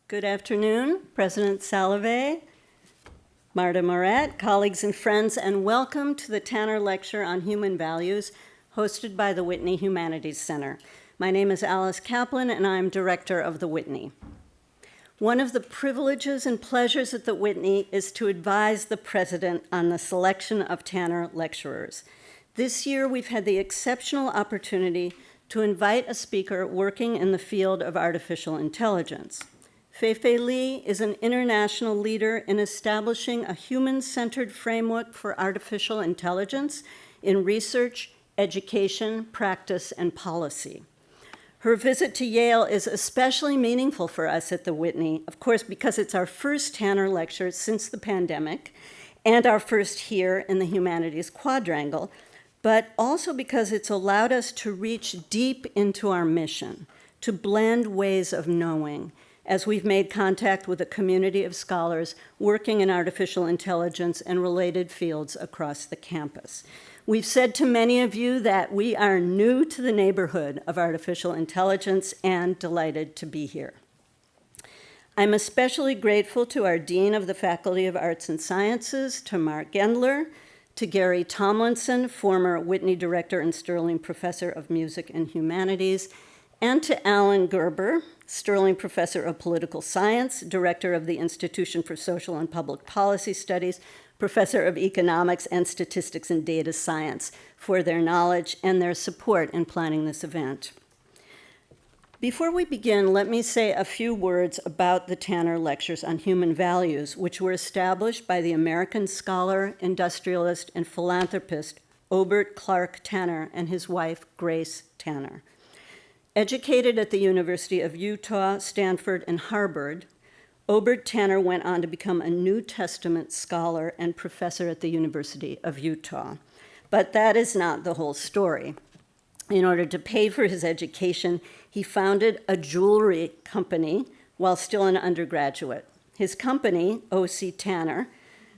Good afternoon, President Salovey, Marta Moret, colleagues and friends, and welcome to the Tanner Lecture on Human Values, hosted by the Whitney Humanities Center. My name is Alice Kaplan, and I'm director of the Whitney. One of the privileges and pleasures at the Whitney is to advise the president on the selection of Tanner lecturers. This year, we've had the exceptional opportunity to invite a speaker working in the field of artificial intelligence. Fei-Fei Li is an international leader in establishing a human-centered framework for artificial intelligence in research, education, practice, and policy. Her visit to Yale is especially meaningful for us at the Whitney, of course, because it's our first Tanner lecture since the pandemic and our first here in the Humanities Quadrangle, but also because it's allowed us to reach deep into our mission, to blend ways of knowing, as we've made contact with a community of scholars working in artificial intelligence and related fields across the campus. We've said to many of you that we are new to the neighborhood of artificial intelligence and delighted to be here. I'm especially grateful to our Dean of the Faculty of Arts and Sciences, Tamar Gendler, to Gary Tomlinson, former Whitney Director and Sterling Professor of Music and Humanities, and to Alan Gerber, Sterling Professor of Political Science, Director of the Institution for Social and Public Policy Studies, Professor of Economics and Statistics and Data Science, for their knowledge and their support in planning this event. Before we begin, let me say a few words about the Tanner Lectures on Human Values, which were established by the American scholar, industrialist, and philanthropist Obert Clark Tanner and his wife, Grace Tanner. Educated at the University of Utah, Stanford, and Harvard, Obert Tanner went on to become a New Testament scholar and professor at the University of Utah. But that is not the whole story. In order to pay for his education, he founded a jewelry company while still an undergraduate. His company, O.C. Tanner,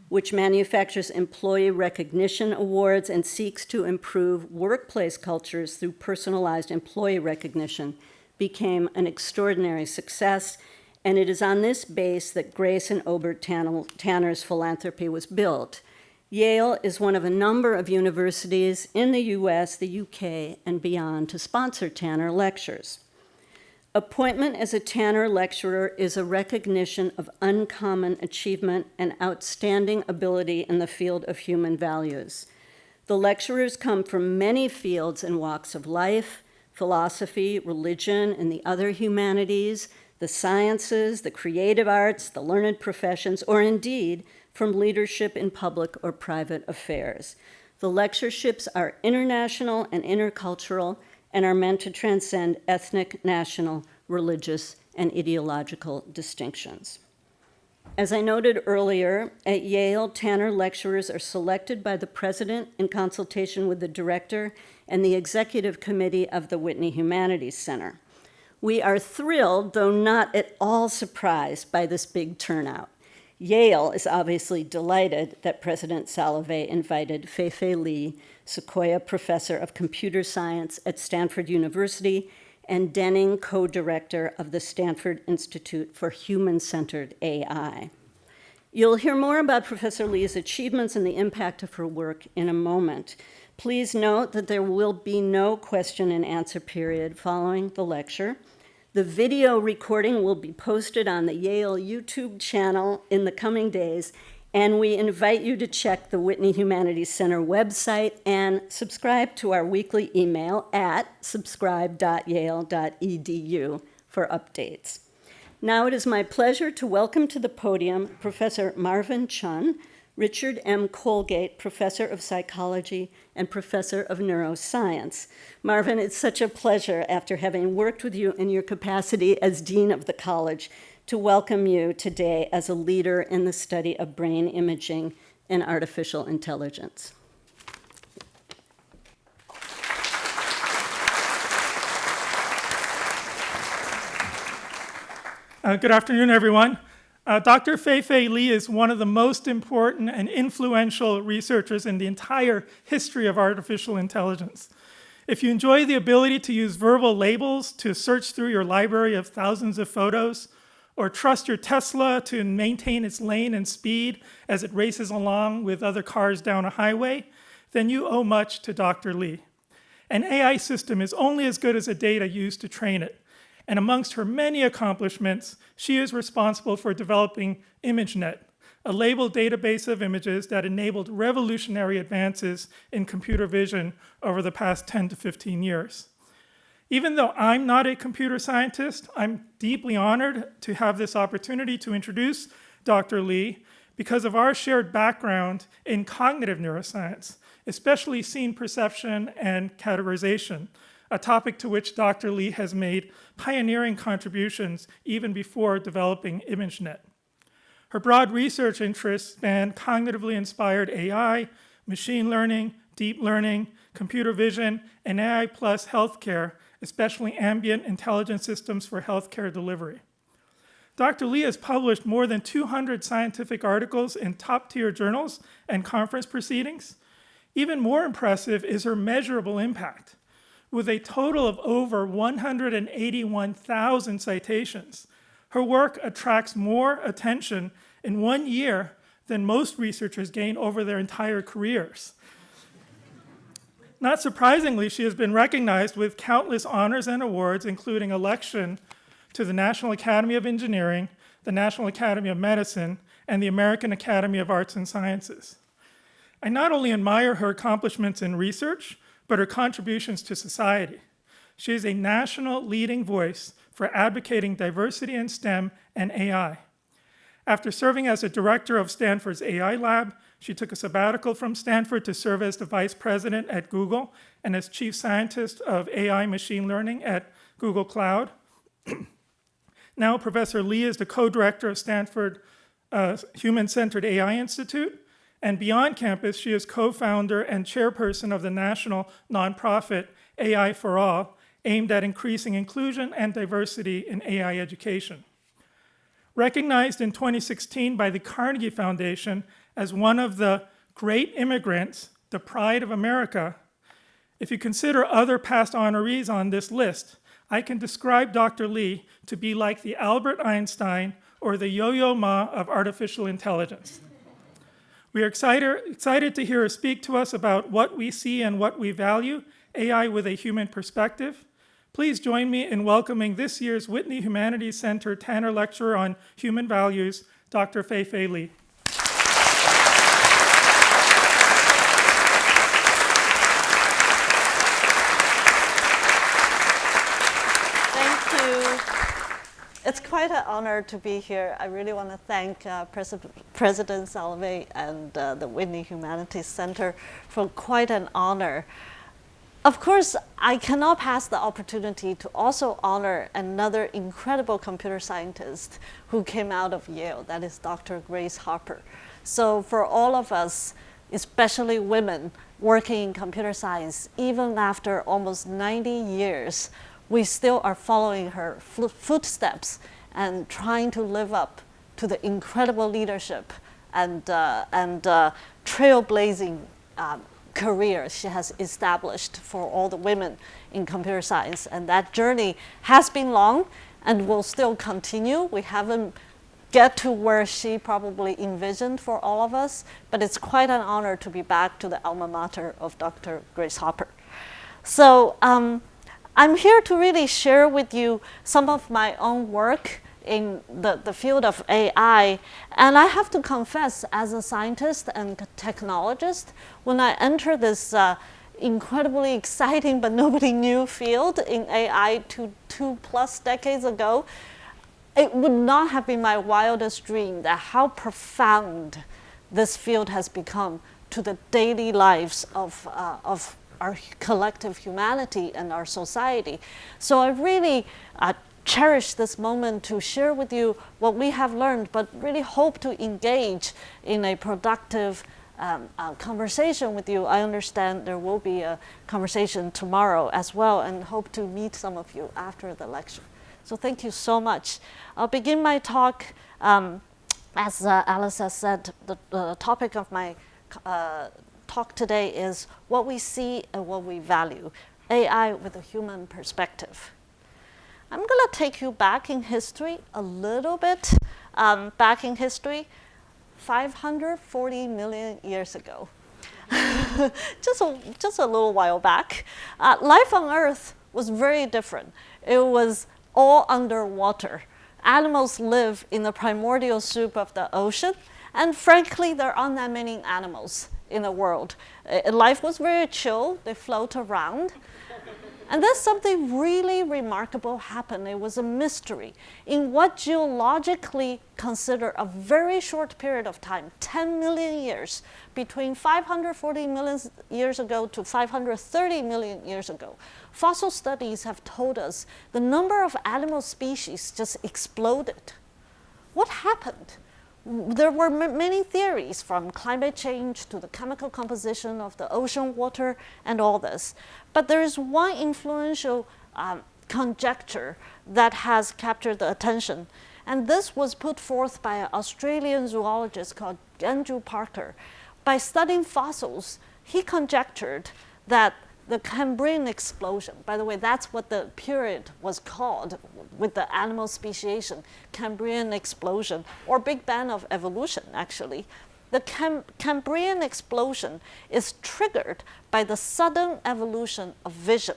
which manufactures employee recognition awards and seeks to improve workplace cultures through personalized employee recognition, became an extraordinary success, and it is on this base that Grace and Obert Tanner's philanthropy was built. Yale is one of a number of universities in the US, the UK, and beyond to sponsor Tanner lectures. Appointment as a Tanner lecturer is a recognition of uncommon achievement and outstanding ability in the field of human values. The lecturers come from many fields and walks of life: philosophy, religion, and the other humanities, the sciences, the creative arts, the learned professions, or indeed from leadership in public or private affairs. The lectureships are international and intercultural and are meant to transcend ethnic, national, religious, and ideological distinctions. As I noted earlier, at Yale, Tanner lecturers are selected by the president in consultation with the director and the executive committee of the Whitney Humanities Center. We are thrilled, though not at all surprised, by this big turnout. Yale is obviously delighted that President Salovey invited Fei-Fei Li, Sequoia Professor of Computer Science at Stanford University, and Denning, co-director of the Stanford Institute for Human-Centered AI. You'll hear more about Professor Li's achievements and the impact of her work in a moment. Please note that there will be no question and answer period following the lecture. The video recording will be posted on the Yale YouTube channel in the coming days, and we invite you to check the Whitney Humanities Center website and subscribe to our weekly email at subscribe.yale.edu for updates. Now it is my pleasure to welcome to the podium Professor Marvin Chun, Richard M. Colgate, Professor of Psychology and Professor of Neuroscience. Marvin, it's such a pleasure, after having worked with you in your capacity as Dean of the College, to welcome you today as a leader in the study of brain imaging and artificial intelligence. Good afternoon, everyone. Dr. Fei-Fei Li is one of the most important and influential researchers in the entire history of artificial intelligence. If you enjoy the ability to use verbal labels to search through your library of thousands of photos, or trust your Tesla to maintain its lane and speed as it races along with other cars down a highway, then you owe much to Dr. Li. An AI system is only as good as the data used to train it. And amongst her many accomplishments, she is responsible for developing ImageNet, a labeled database of images that enabled revolutionary advances in computer vision over the past 10 to 15 years. Even though I'm not a computer scientist, I'm deeply honored to have this opportunity to introduce Dr. Li because of our shared background in cognitive neuroscience, especially scene perception and categorization, a topic to which Dr. Li has made pioneering contributions even before developing ImageNet. Her broad research interests span cognitively inspired AI, machine learning, deep learning, computer vision, and AI plus healthcare, especially ambient intelligent systems for healthcare delivery. Dr. Li has published more than 200 scientific articles in top-tier journals and conference proceedings. Even more impressive is her measurable impact. With a total of over 181,000 citations, her work attracts more attention in 1 year than most researchers gain over their entire careers. Not surprisingly, she has been recognized with countless honors and awards, including election to the National Academy of Engineering, the National Academy of Medicine, and the American Academy of Arts and Sciences. I not only admire her accomplishments in research, but her contributions to society. She is a national leading voice for advocating diversity in STEM and AI. After serving as a director of Stanford's AI lab, she took a sabbatical from Stanford to serve as the vice president at Google and as chief scientist of AI machine learning at Google Cloud. Now, Professor Li is the co-director of Stanford Human-Centered AI Institute, and beyond campus, she is co-founder and chairperson of the national nonprofit AI for All, aimed at increasing inclusion and diversity in AI education. Recognized in 2016 by the Carnegie Foundation as one of the great immigrants, the pride of America, if you consider other past honorees on this list, I can describe Dr. Li to be like the Albert Einstein or the Yo-Yo Ma of artificial intelligence. We are excited to hear her speak to us about what we see and what we value, AI with a human perspective. Please join me in welcoming this year's Whitney Humanities Center Tanner Lecturer on Human Values, Dr. Fei-Fei Li. It's quite an honor to be here. I really want to thank President Salovey and the Whitney Humanities Center for quite an honor. Of course, I cannot pass the opportunity to also honor another incredible computer scientist who came out of Yale, that is Dr. Grace Hopper. So for all of us, especially women working in computer science, even after almost 90 years, we still are following her footsteps and trying to live up to the incredible leadership and trailblazing career she has established for all the women in computer science. And that journey has been long and will still continue. We haven't get to where she probably envisioned for all of us, but it's quite an honor to be back to the alma mater of Dr. Grace Hopper. So I'm here to really share with you some of my own work in the field of AI. And I have to confess, as a scientist and technologist, when I entered this incredibly exciting but nobody knew field in AI two plus decades ago, it would not have been my wildest dream that how profound this field has become to the daily lives of our collective humanity and our society. So I really cherish this moment to share with you what we have learned, but really hope to engage in a productive conversation with you. I understand there will be a conversation tomorrow as well, and hope to meet some of you after the lecture. So thank you so much. I'll begin my talk, as Alice has said, the topic of my talk today is what we see and what we value, AI with a human perspective. I'm going to take you back in history a little bit, back in history, 540 million years ago. just a little while back, life on Earth was very different. It was all underwater. Animals live in the primordial soup of the ocean, and frankly, there aren't that many animals in the world. Life was very chill. They float around. And then something really remarkable happened. It was a mystery. In what geologically considered a very short period of time, 10 million years, between 540 million years ago to 530 million years ago, fossil studies have told us the number of animal species just exploded. What happened? There were many theories, from climate change to the chemical composition of the ocean water and all this. But there is one influential conjecture that has captured the attention. And this was put forth by an Australian zoologist called Andrew Parker. By studying fossils, he conjectured that the Cambrian explosion, by the way, that's what the period was called with the animal speciation, Cambrian explosion, or Big Bang of evolution, actually. The Cambrian explosion is triggered by the sudden evolution of vision,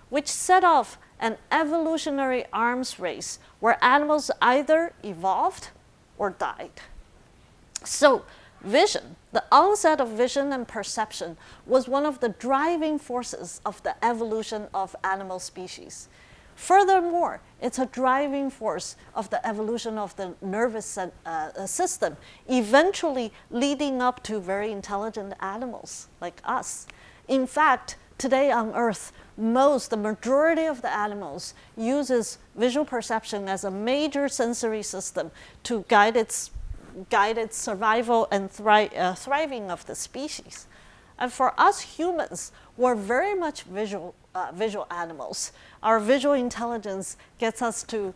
which set off an evolutionary arms race where animals either evolved or died. So, vision, the onset of vision and perception, was one of the driving forces of the evolution of animal species. Furthermore, it's a driving force of the evolution of the nervous system, eventually leading up to very intelligent animals like us. In fact, today on Earth, the majority of the animals uses visual perception as a major sensory system to guide its survival and thriving of the species. And for us humans, we're very much visual animals. Our visual intelligence gets us to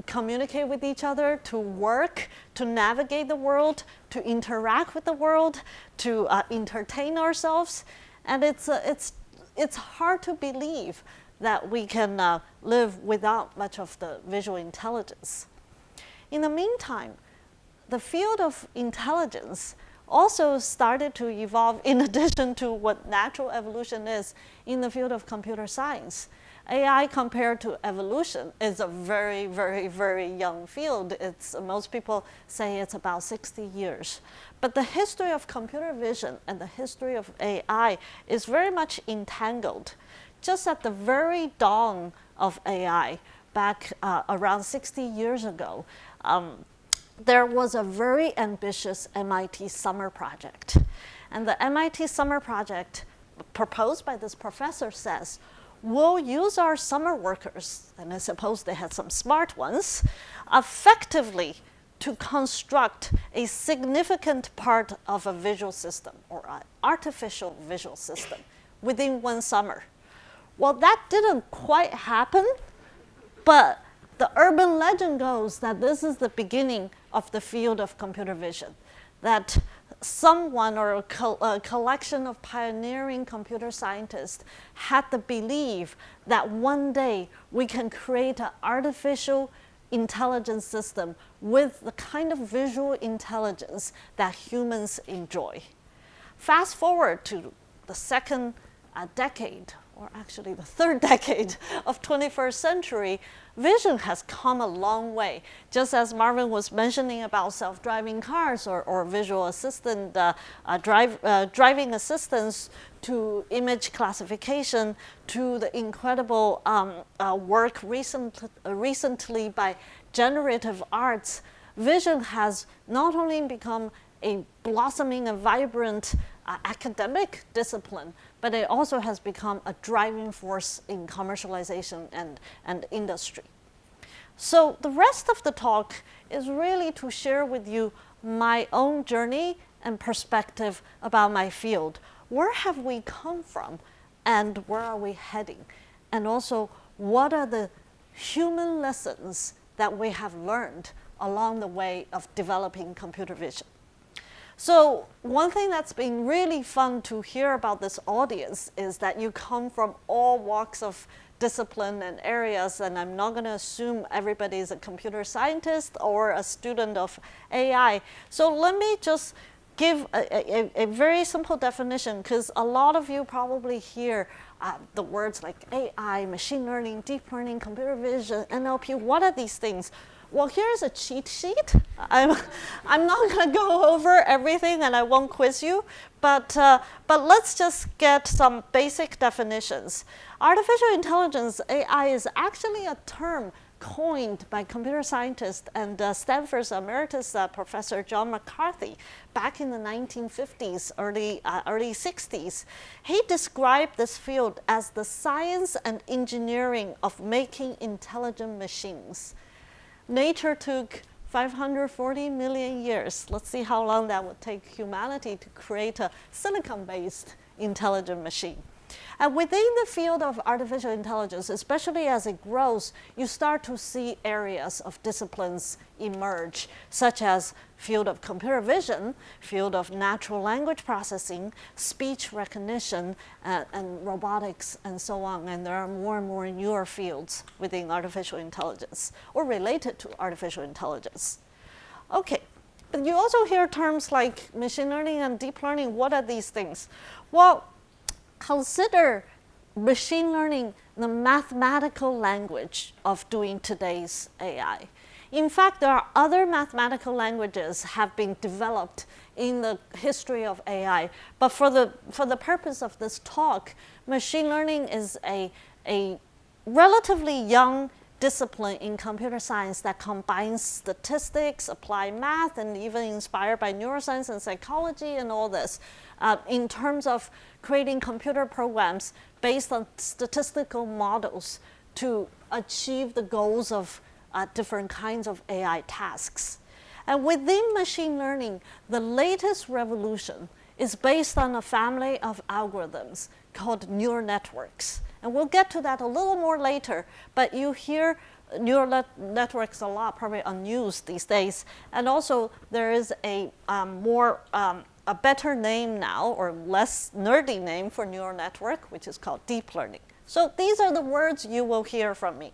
communicate with each other, to work, to navigate the world, to interact with the world, to entertain ourselves. And it's hard to believe that we can live without much of the visual intelligence. In the meantime, the field of intelligence also started to evolve in addition to what natural evolution is in the field of computer science. AI compared to evolution is a very, very, very young field. Most people say it's about 60 years. But the history of computer vision and the history of AI is very much entangled. Just at the very dawn of AI, back around 60 years ago, there was a very ambitious MIT summer project. And the MIT summer project proposed by this professor says, we'll use our summer workers, and I suppose they had some smart ones, effectively to construct a significant part of a visual system or an artificial visual system within one summer. Well, that didn't quite happen, but the urban legend goes that this is the beginning of the field of computer vision, that someone or a collection of pioneering computer scientists had the belief that one day we can create an artificial intelligence system with the kind of visual intelligence that humans enjoy. Fast forward to the second decade, or actually the third decade of 21st century, vision has come a long way. Just as Marvin was mentioning about self-driving cars or visual assistant, driving assistance, to image classification, to the incredible work recently by generative arts, vision has not only become a blossoming and vibrant academic discipline, but it also has become a driving force in commercialization and industry. So the rest of the talk is really to share with you my own journey and perspective about my field. Where have we come from and where are we heading? And also, what are the human lessons that we have learned along the way of developing computer vision? So one thing that's been really fun to hear about this audience is that you come from all walks of discipline and areas, and I'm not going to assume everybody is a computer scientist or a student of AI. So let me just give a very simple definition, because a lot of you probably hear the words like AI, machine learning, deep learning, computer vision, NLP. What are these things? Well, here's a cheat sheet. I'm not going to go over everything, and I won't quiz you, but let's just get some basic definitions. Artificial intelligence, AI, is actually a term coined by computer scientist and Stanford's emeritus professor John McCarthy back in the 1950s, early 60s. He described this field as the science and engineering of making intelligent machines. Nature took 540 million years. Let's see how long that would take humanity to create a silicon-based intelligent machine. And within the field of artificial intelligence, especially as it grows, you start to see areas of disciplines emerge, such as field of computer vision, field of natural language processing, speech recognition, and robotics, and so on. And there are more and more newer fields within artificial intelligence or related to artificial intelligence. Okay, but you also hear terms like machine learning and deep learning. What are these things? Well, consider machine learning the mathematical language of doing today's AI. In fact, there are other mathematical languages have been developed in the history of AI. But for the purpose of this talk, machine learning is a relatively young discipline in computer science that combines statistics, applied math, and even inspired by neuroscience and psychology and all this, in terms of creating computer programs based on statistical models to achieve the goals of different kinds of AI tasks. And within machine learning, the latest revolution is based on a family of algorithms called neural networks. And we'll get to that a little more later, but you hear neural networks a lot, probably on news these days. And also there is a better name now, or less nerdy name for neural network, which is called deep learning. So these are the words you will hear from me.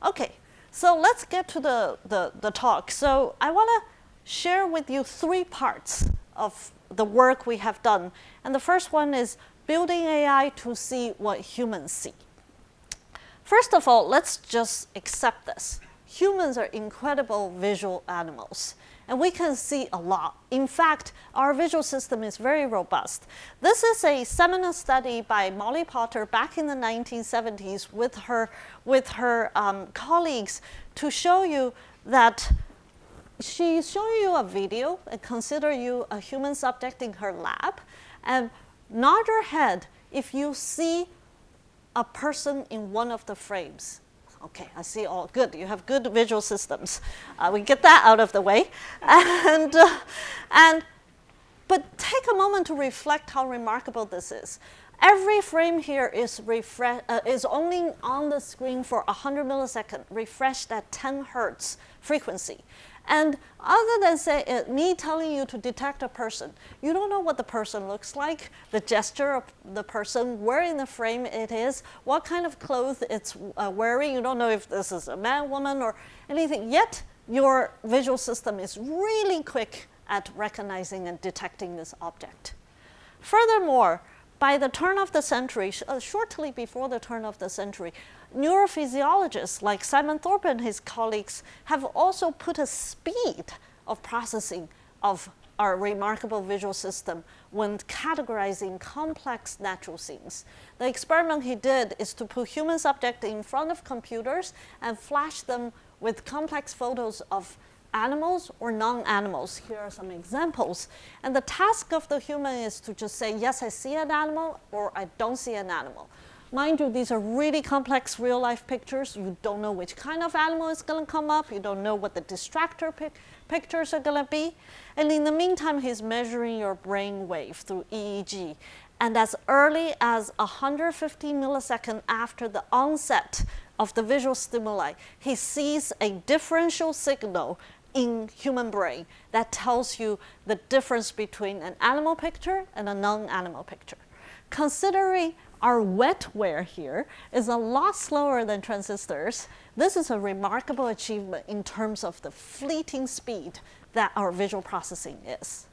Okay, so let's get to the talk. So I want to share with you 3 parts of the work we have done. And the first one is building AI to see what humans see. First of all, let's just accept this. Humans are incredible visual animals, and we can see a lot. In fact, our visual system is very robust. This is a seminal study by Molly Potter back in the 1970s with her colleagues to show you that she's showing you a video and consider you a human subject in her lab, and nod your head if you see a person in one of the frames. Okay, I see all good. You have good visual systems. We get that out of the way. But take a moment to reflect how remarkable this is. Every frame here is only on the screen for 100 milliseconds, refreshed at 10 hertz frequency. And other than me telling you to detect a person, you don't know what the person looks like, the gesture of the person, where in the frame it is, what kind of clothes it's wearing. You don't know if this is a man, woman, or anything. Yet your visual system is really quick at recognizing and detecting this object. Furthermore, by the turn of the century, shortly before the turn of the century, neurophysiologists like Simon Thorpe and his colleagues have also put a speed of processing of our remarkable visual system when categorizing complex natural scenes. The experiment he did is to put human subjects in front of computers and flash them with complex photos of animals or non-animals. Here are some examples. And the task of the human is to just say, yes, I see an animal, or I don't see an animal. Mind you, these are really complex real-life pictures. You don't know which kind of animal is going to come up. You don't know what the distractor pictures are going to be. And in the meantime, he's measuring your brain wave through EEG. And as early as 150 milliseconds after the onset of the visual stimuli, he sees a differential signal in human brain that tells you the difference between an animal picture and a non-animal picture. Considering our wetware here is a lot slower than transistors, this is a remarkable achievement in terms of the fleeting speed that our visual processing is.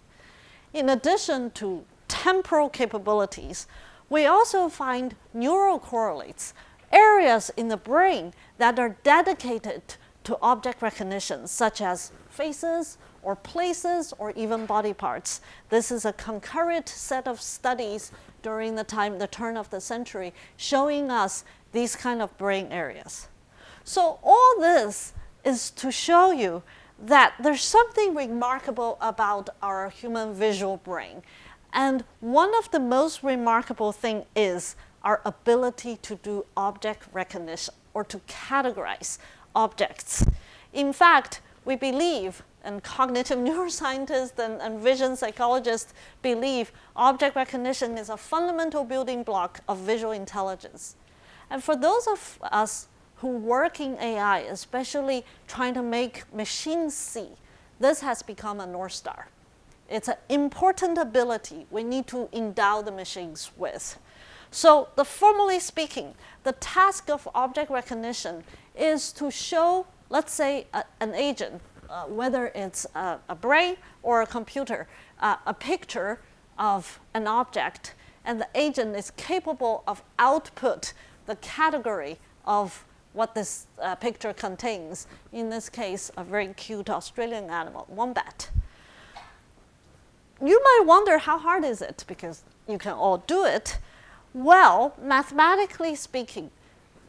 In addition to temporal capabilities, we also find neural correlates, areas in the brain that are dedicated to object recognition, such as faces or places or even body parts. This is a concurrent set of studies during the turn of the century, showing us these kind of brain areas. So all this is to show you that there's something remarkable about our human visual brain. And one of the most remarkable thing is our ability to do object recognition or to categorize objects. In fact, we believe, and cognitive neuroscientists and vision psychologists believe, object recognition is a fundamental building block of visual intelligence. And for those of us who work in AI, especially trying to make machines see, this has become a North Star. It's an important ability we need to endow the machines with. So, formally speaking, the task of object recognition is to show, let's say, an agent, whether it's a brain or a computer, a picture of an object, and the agent is capable of output the category of what this picture contains. In this case, a very cute Australian animal, wombat. You might wonder, how hard is it? Because you can all do it. Well, mathematically speaking,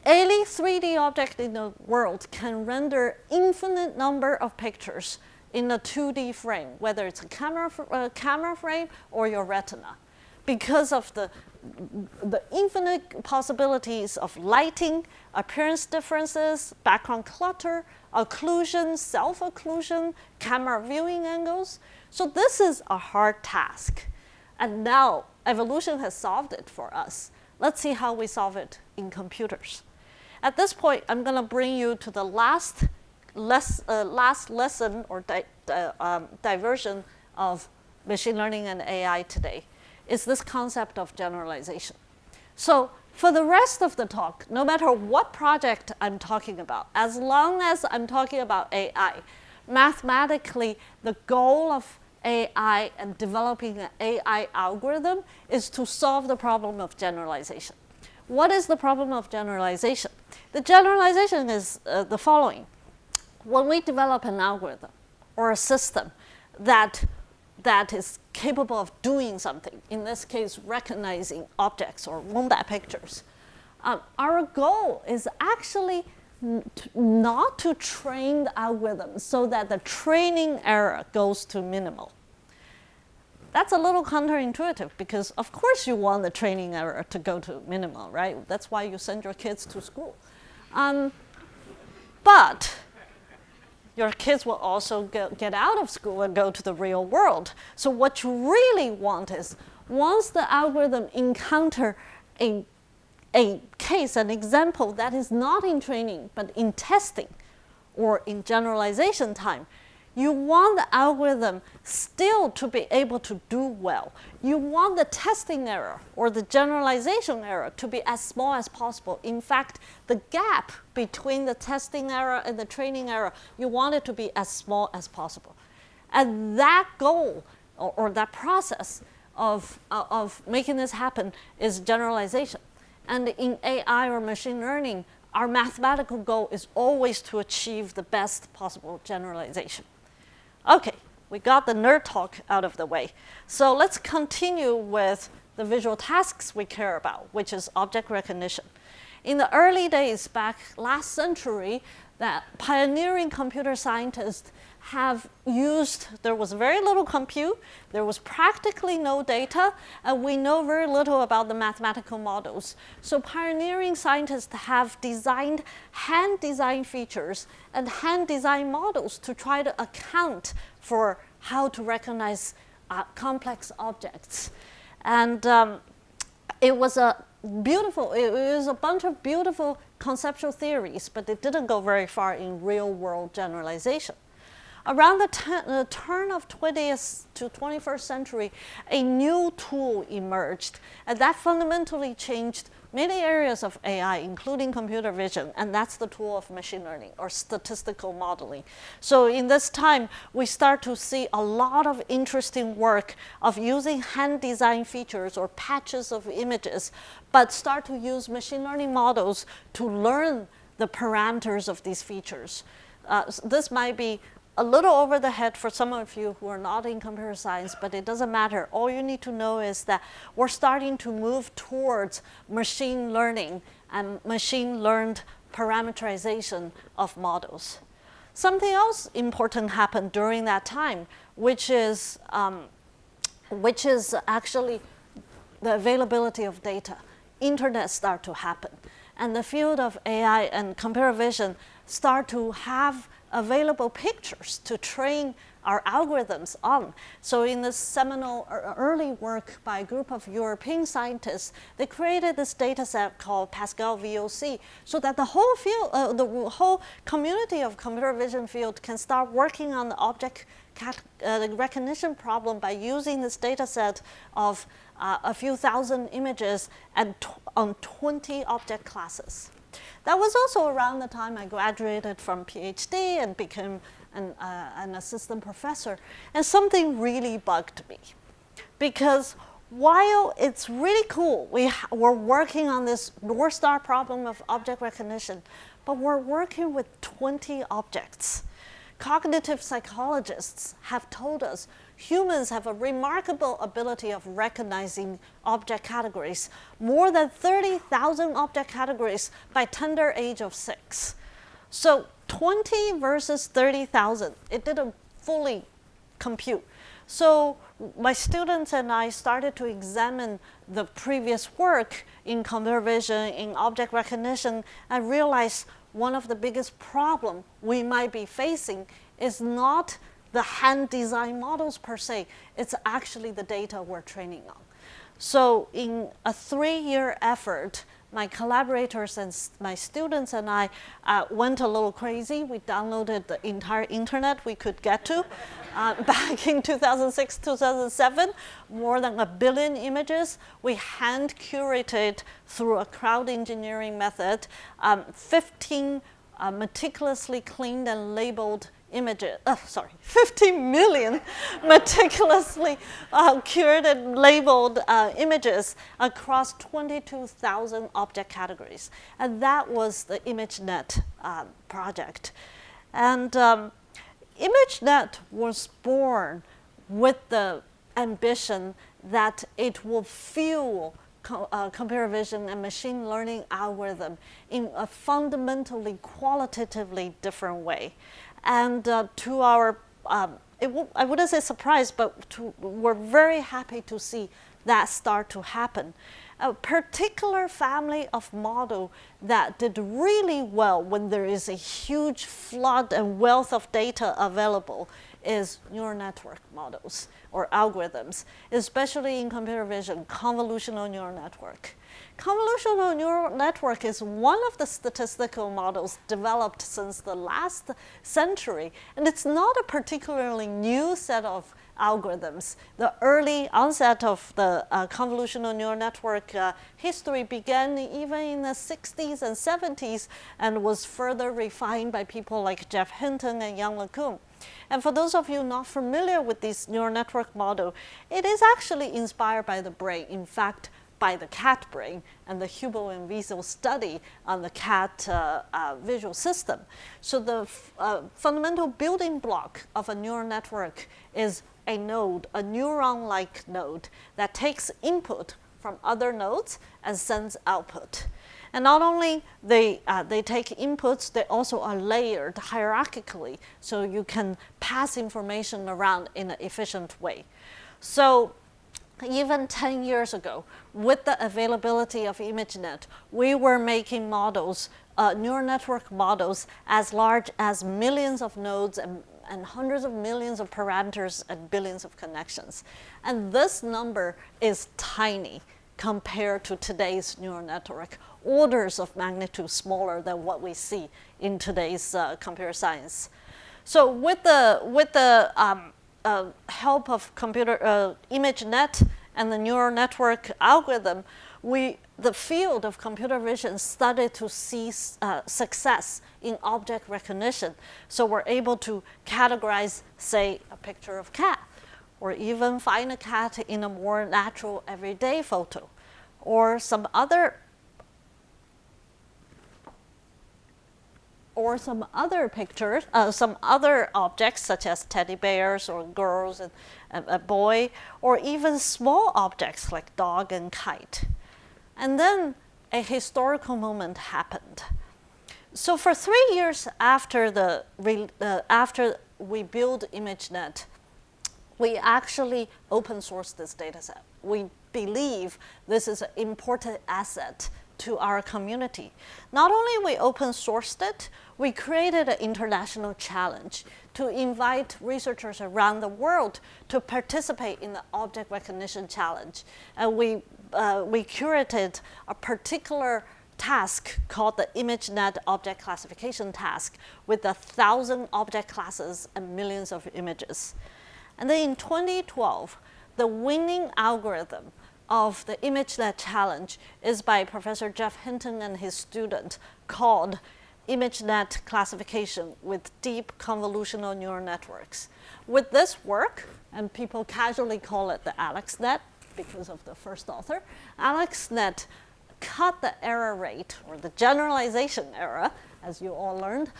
any 3D object in the world can render infinite number of pictures in a 2D frame, whether it's a camera frame or your retina, because of the infinite possibilities of lighting, appearance differences, background clutter, occlusion, self-occlusion, camera viewing angles. So this is a hard task. And now evolution has solved it for us. Let's see how we solve it in computers. At this point, I'm going to bring you to the last lesson or diversion of machine learning and AI today. Is this concept of generalization. So for the rest of the talk, no matter what project I'm talking about, as long as I'm talking about AI, mathematically, the goal of AI and developing an AI algorithm is to solve the problem of generalization. What is the problem of generalization? The generalization is the following. When we develop an algorithm or a system that is capable of doing something, in this case, recognizing objects or wombat pictures, our goal is actually not to train the algorithm so that the training error goes to minimal. That's a little counterintuitive because, of course, you want the training error to go to minimal, right? That's why you send your kids to school. But your kids will also get out of school and go to the real world. So what you really want is, once the algorithm encounter a case, an example that is not in training, but in testing or in generalization time, you want the algorithm still to be able to do well. You want the testing error or the generalization error to be as small as possible. In fact, the gap between the testing error and the training error, you want it to be as small as possible. And that goal or that process of making this happen is generalization. And in AI or machine learning, our mathematical goal is always to achieve the best possible generalization. Okay, we got the nerd talk out of the way. So let's continue with the visual tasks we care about, which is object recognition. In the early days, back last century, that pioneering computer scientists have used, there was very little compute, there was practically no data, and we know very little about the mathematical models. So pioneering scientists have designed hand-designed features and hand-designed models to try to account for how to recognize complex objects. And it was a bunch of beautiful conceptual theories, but it didn't go very far in real-world generalization. Around the turn of 20th to 21st century, a new tool emerged, and that fundamentally changed many areas of AI, including computer vision, and that's the tool of machine learning or statistical modeling. So in this time, we start to see a lot of interesting work of using hand-designed features or patches of images, but start to use machine learning models to learn the parameters of these features. This might be a little over the head for some of you who are not in computer science, but it doesn't matter. All you need to know is that we're starting to move towards machine learning and machine learned parameterization of models. Something else important happened during that time, which is actually the availability of data. Internet start to happen, and the field of AI and computer vision start to have available pictures to train our algorithms on. So in this seminal early work by a group of European scientists, they created this data set called Pascal VOC, so that the whole field, the whole community of computer vision field can start working on the object recognition problem by using this data set of a few thousand images and on 20 object classes. That was also around the time I graduated from PhD and became an assistant professor. And something really bugged me. Because while it's really cool, we're working on this North Star problem of object recognition, but we're working with 20 objects. Cognitive psychologists have told us humans have a remarkable ability of recognizing object categories, more than 30,000 object categories by tender age of 6. So 20 versus 30,000, it didn't fully compute. So my students and I started to examine the previous work in computer vision, in object recognition, and realized one of the biggest problems we might be facing is not the hand-designed models per se, it's actually the data we're training on. So in a 3-year effort, my collaborators and my students and I went a little crazy. We downloaded the entire internet we could get to. Back in 2006, 2007, more than 1 billion images. We hand curated through a crowd engineering method, 15 meticulously cleaned and labeled images, 15 million meticulously curated, labeled images across 22,000 object categories. And that was the ImageNet project. And ImageNet was born with the ambition that it will fuel computer vision and machine learning algorithm in a fundamentally, qualitatively different way. And to our, I wouldn't say surprise, but we're very happy to see that start to happen. A particular family of model that did really well when there is a huge flood and wealth of data available is neural network models or algorithms, especially in computer vision, convolutional neural network. Convolutional neural network is one of the statistical models developed since the last century, and it's not a particularly new set of algorithms. The early onset of the convolutional neural network history began even in the 60s and 70s and was further refined by people like Jeff Hinton and Yann LeCun. And for those of you not familiar with this neural network model, it is actually inspired by the brain. In fact, by the cat brain and the Hubel and Wiesel study on the cat visual system. So the fundamental building block of a neural network is a node, a neuron-like node that takes input from other nodes and sends output. And not only they take inputs, they also are layered hierarchically, so you can pass information around in an efficient way. So even 10 years ago, with the availability of ImageNet, we were making models, neural network models, as large as millions of nodes and hundreds of millions of parameters and billions of connections. And this number is tiny compared to today's neural network, orders of magnitude smaller than what we see in today's computer science. So with the help of computer ImageNet and the neural network algorithm, the field of computer vision started to see success in object recognition. So we're able to categorize, say, a picture of cat, or even find a cat in a more natural everyday photo, or some other pictures, some other objects such as teddy bears or girls and a boy, or even small objects like dog and kite. And then a historical moment happened. So for 3 years after after we built ImageNet, we actually open sourced this data set. We believe this is an important asset to our community. Not only we open sourced it, we created an international challenge to invite researchers around the world to participate in the object recognition challenge. And we curated a particular task called the ImageNet Object Classification Task with 1,000 object classes and millions of images. And then in 2012, the winning algorithm of the ImageNet challenge is by Professor Jeff Hinton and his student, called ImageNet Classification with Deep Convolutional Neural Networks. With this work, and people casually call it the AlexNet because of the first author, AlexNet cut the error rate, or the generalization error, as you all learned,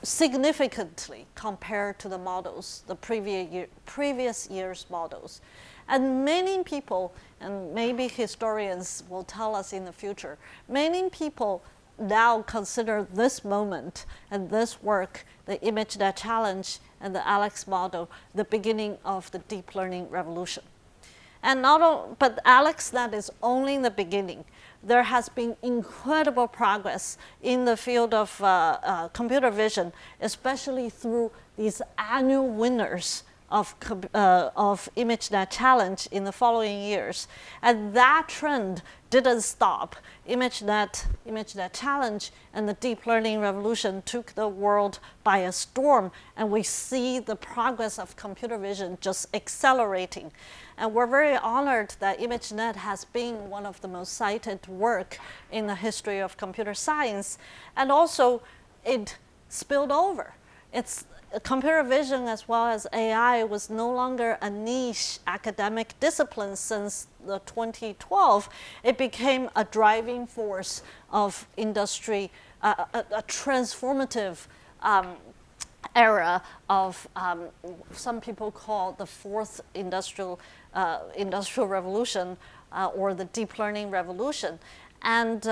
significantly compared to the models, the previous year's models. And many people, and maybe historians will tell us in the future, many people now consider this moment and this work, the ImageNet challenge and the Alex model, the beginning of the deep learning revolution. And but AlexNet is only the beginning. There has been incredible progress in the field of computer vision, especially through these annual winners of ImageNet challenge in the following years. And that trend didn't stop. ImageNet challenge and the deep learning revolution took the world by a storm, and we see the progress of computer vision just accelerating. And we're very honored that ImageNet has been one of the most cited work in the history of computer science. And also, it spilled over. Computer vision as well as AI was no longer a niche academic discipline since the 2012. It became a driving force of industry, a transformative era of some people call the fourth industrial revolution or the deep learning revolution. And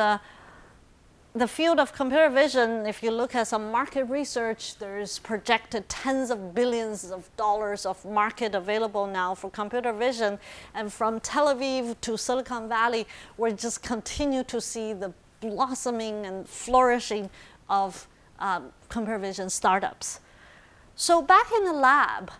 the field of computer vision, if you look at some market research, there's projected tens of billions of dollars of market available now for computer vision. And from Tel Aviv to Silicon Valley, we just continue to see the blossoming and flourishing of computer vision startups. So back in the lab,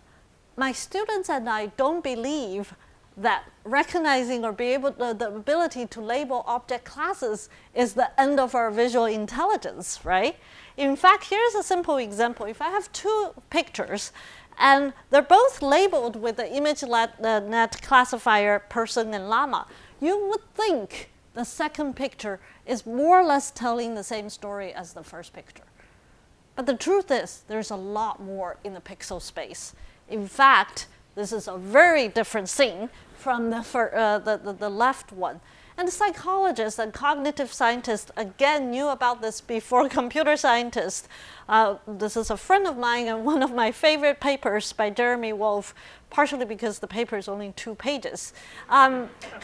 my students and I don't believe that recognizing or the ability to label object classes is the end of our visual intelligence, right? In fact, here's a simple example. If I have two pictures and they're both labeled with the ImageNet classifier person and llama, you would think the second picture is more or less telling the same story as the first picture. But the truth is, there's a lot more in the pixel space. In fact, this is a very different scene from the left one. And psychologists and cognitive scientists, again, knew about this before computer scientists. This is a friend of mine and one of my favorite papers by Jeremy Wolf, partially because the paper is only 2 pages.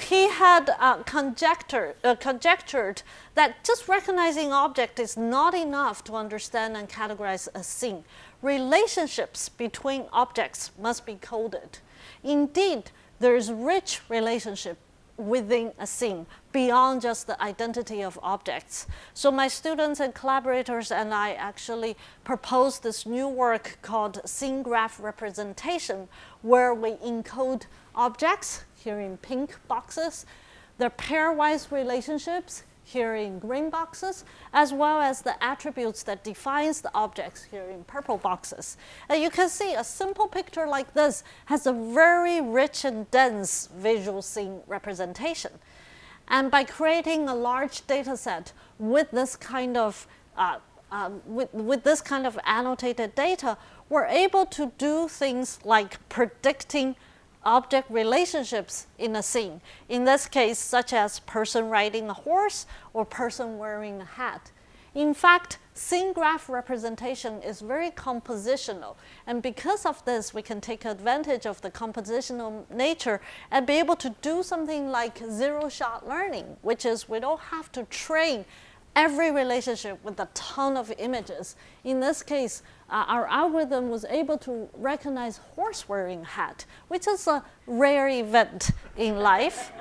He had conjectured that just recognizing object is not enough to understand and categorize a scene. Relationships between objects must be coded. Indeed, there is rich relationship within a scene beyond just the identity of objects. So my students and collaborators and I actually proposed this new work called scene graph representation, where we encode objects, here in pink boxes, their pairwise relationships here in green boxes, as well as the attributes that defines the objects here in purple boxes. And you can see a simple picture like this has a very rich and dense visual scene representation. And by creating a large data set with this kind of annotated data, we're able to do things like predicting object relationships in a scene. In this case, such as person riding a horse or person wearing a hat. In fact, scene graph representation is very compositional. And because of this, we can take advantage of the compositional nature and be able to do something like zero-shot learning, which is we don't have to train every relationship with a ton of images. In this case, our algorithm was able to recognize horse wearing hat, which is a rare event in life,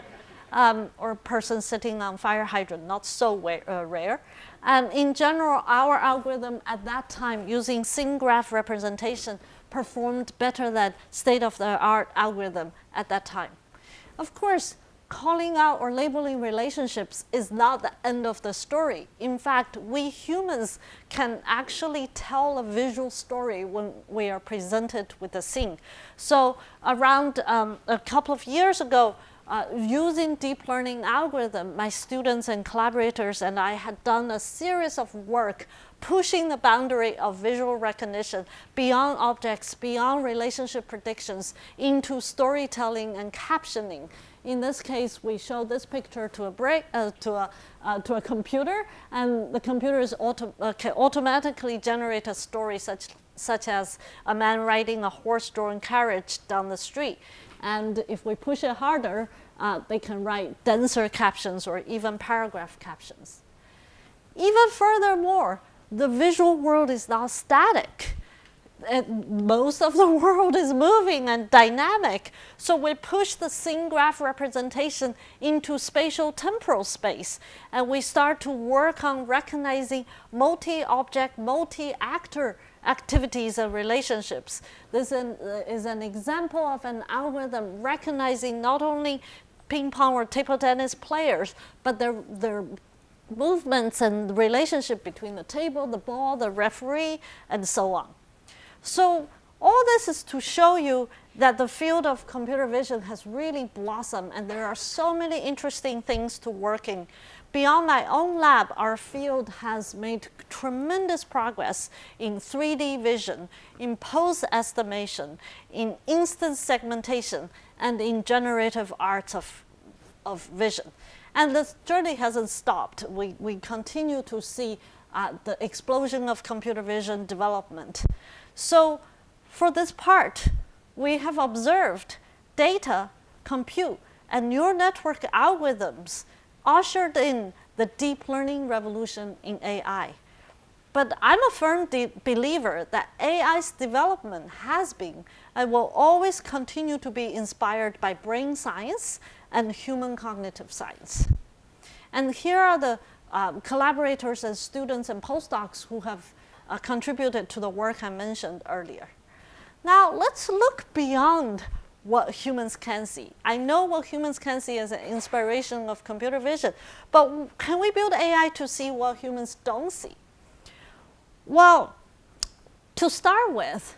or person sitting on fire hydrant, not so rare. And in general, our algorithm at that time using scene graph representation performed better than state-of-the-art algorithm at that time. Of course, calling out or labeling relationships is not the end of the story. In fact, we humans can actually tell a visual story when we are presented with a scene. So around a couple of years ago, using deep learning algorithm, my students and collaborators and I had done a series of work pushing the boundary of visual recognition beyond objects, beyond relationship predictions, into storytelling and captioning. In this case, we show this picture to a computer, and the computer can automatically generate a story such as a man riding a horse-drawn carriage down the street. And if we push it harder, they can write denser captions or even paragraph captions. Even furthermore, the visual world is not static. Most of the world is moving and dynamic. So we push the scene graph representation into spatial temporal space. And we start to work on recognizing multi-object, multi-actor activities and relationships. This is an example of an algorithm recognizing not only ping pong or table tennis players, but their movements and the relationship between the table, the ball, the referee, and so on. So all this is to show you that the field of computer vision has really blossomed, and there are so many interesting things to work in. Beyond my own lab, our field has made tremendous progress in 3D vision, in pose estimation, in instance segmentation, and in generative arts of vision. And this journey hasn't stopped. We continue to see the explosion of computer vision development. So for this part, we have observed data, compute, and neural network algorithms ushered in the deep learning revolution in AI. But I'm a firm believer that AI's development has been and will always continue to be inspired by brain science and human cognitive science. And here are the collaborators and students and postdocs who have contributed to the work I mentioned earlier. Now let's look beyond what humans can see. I know what humans can see as an inspiration of computer vision, but can we build AI to see what humans don't see? Well, to start with,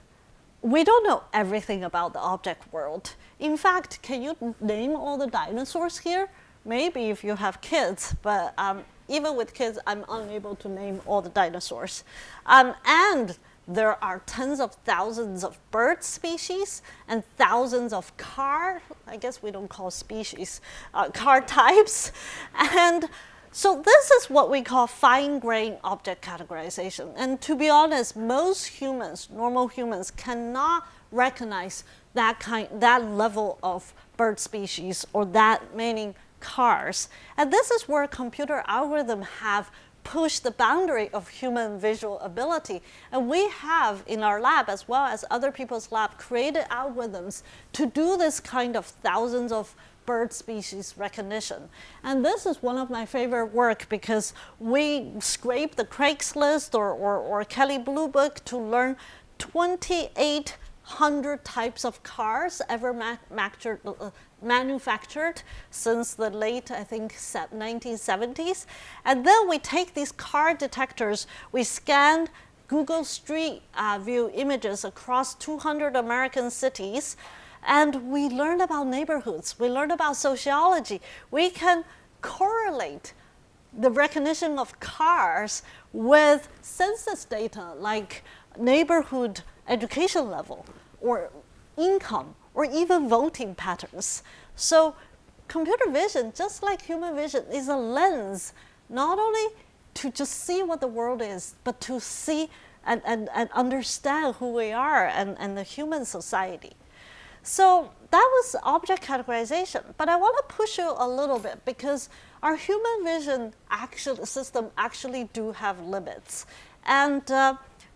we don't know everything about the object world. In fact, can you name all the dinosaurs here? Maybe if you have kids, but even with kids, I'm unable to name all the dinosaurs. And there are tens of thousands of bird species and thousands of I guess we don't call species, car types. And so this is what we call fine-grained object categorization. And to be honest, most humans, normal humans, cannot recognize that level of bird species or that many cars. And this is where computer algorithms have pushed the boundary of human visual ability. And we have in our lab, as well as other people's lab, created algorithms to do this kind of thousands of bird species recognition. And this is one of my favorite work because we scraped the Craigslist or Kelley Blue Book to learn 2,800 types of cars ever manufactured since the late, I think, 1970s. And then we take these car detectors, we scan Google Street View images across 200 American cities, and we learn about neighborhoods, we learn about sociology. We can correlate the recognition of cars with census data like neighborhood education level or income or even voting patterns. So computer vision, just like human vision, is a lens not only to just see what the world is, but to see and understand who we are and the human society. So that was object categorization, but I want to push you a little bit because our human vision system actually do have limits. And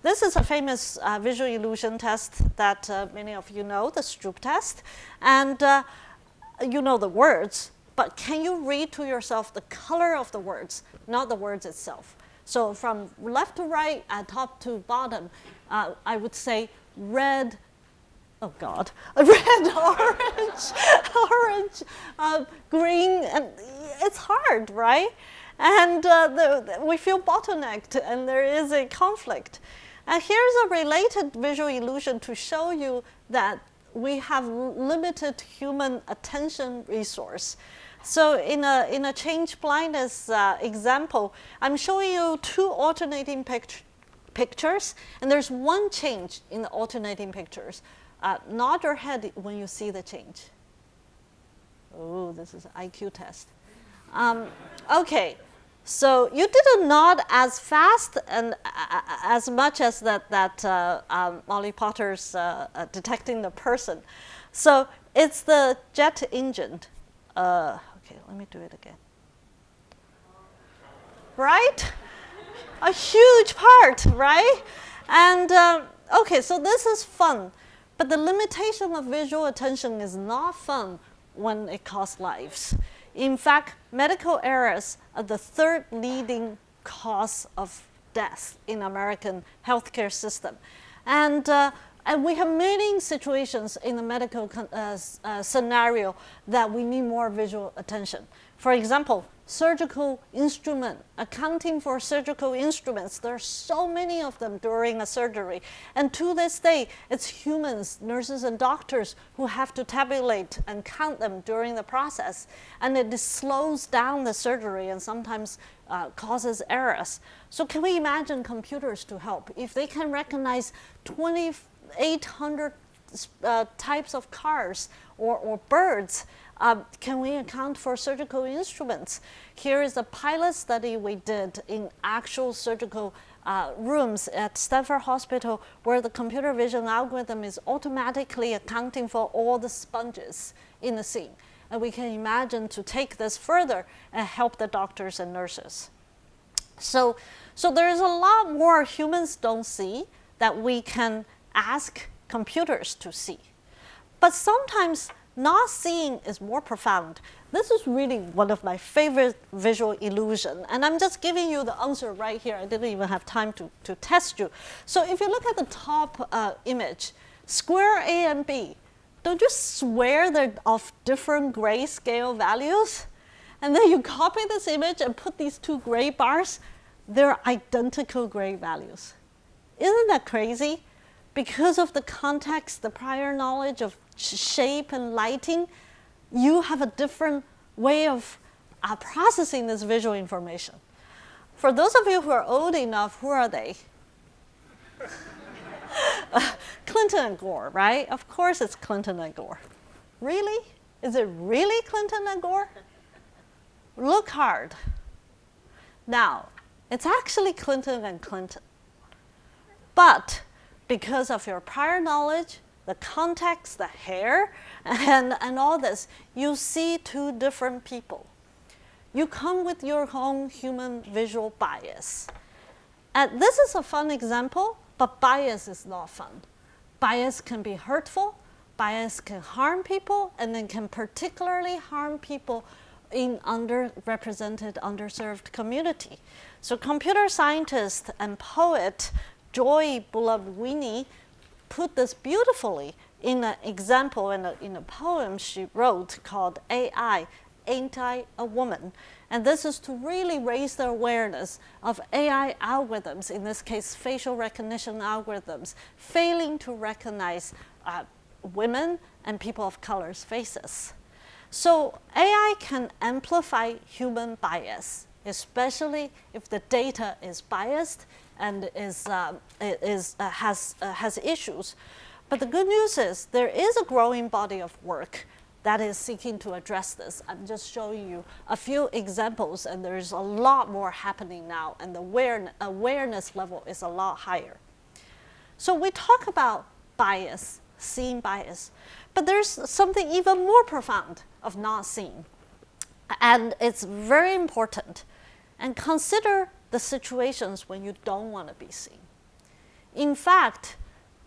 this is a famous visual illusion test that many of you know, the Stroop test. And you know the words, but can you read to yourself the color of the words, not the words itself? So from left to right, top to bottom, I would say red, oh God, red, orange, green, and it's hard, right? And we feel bottlenecked, and there is a conflict. And here's a related visual illusion to show you that we have limited human attention resource. So in a change blindness example, I'm showing you two alternating pictures, and there's one change in the alternating pictures. Nod your head when you see the change. Oh, this is an IQ test. Okay, so you didn't nod as fast and as much as that Molly Potter's detecting the person. So it's the jet engine. Okay, let me do it again. Right? A huge part, right? And okay, so this is fun. But the limitation of visual attention is not fun when it costs lives. In fact, medical errors are the third leading cause of death in American healthcare system. And we have many situations in the medical scenario that we need more visual attention. For example, surgical instrument, accounting for surgical instruments. There are so many of them during a surgery. And to this day, it's humans, nurses and doctors who have to tabulate and count them during the process. And it slows down the surgery and sometimes causes errors. So can we imagine computers to help? If they can recognize 2,800 types of cars or birds, can we account for surgical instruments? Here is a pilot study we did in actual surgical rooms at Stanford Hospital where the computer vision algorithm is automatically accounting for all the sponges in the scene. And we can imagine to take this further and help the doctors and nurses. So there's a lot more humans don't see that we can ask computers to see. But sometimes not seeing is more profound. This is really one of my favorite visual illusion, and I'm just giving you the answer right here. I didn't even have time to test you. So if you look at the top image, square A and B, don't you swear they're of different grayscale values? And then you copy this image and put these two gray bars, they're identical gray values. Isn't that crazy? Because of the context, the prior knowledge of shape and lighting, you have a different way of processing this visual information. For those of you who are old enough, who are they? Clinton and Gore, right? Of course it's Clinton and Gore. Really? Is it really Clinton and Gore? Look hard. Now, it's actually Clinton and Clinton. But because of your prior knowledge, the context, the hair, and all this, you see two different people. You come with your own human visual bias. And this is a fun example, but bias is not fun. Bias can be hurtful, bias can harm people, and then can particularly harm people in underrepresented, underserved community. So computer scientist and poet Joy Buolamwini put this beautifully in an example in a poem she wrote called AI, Ain't I a Woman? And this is to really raise the awareness of AI algorithms, in this case facial recognition algorithms, failing to recognize women and people of color's faces. So AI can amplify human bias, especially if the data is biased and has issues. But the good news is there is a growing body of work that is seeking to address this. I'm just showing you a few examples, and there's a lot more happening now, and the awareness level is a lot higher. So we talk about bias, seeing bias, but there's something even more profound of not seeing. And it's very important. And consider the situations when you don't want to be seen. In fact,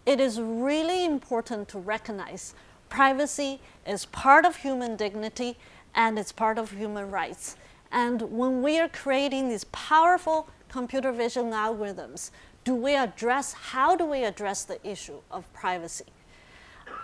it is really important to recognize privacy is part of human dignity and it's part of human rights. And when we are creating these powerful computer vision algorithms, how do we address the issue of privacy?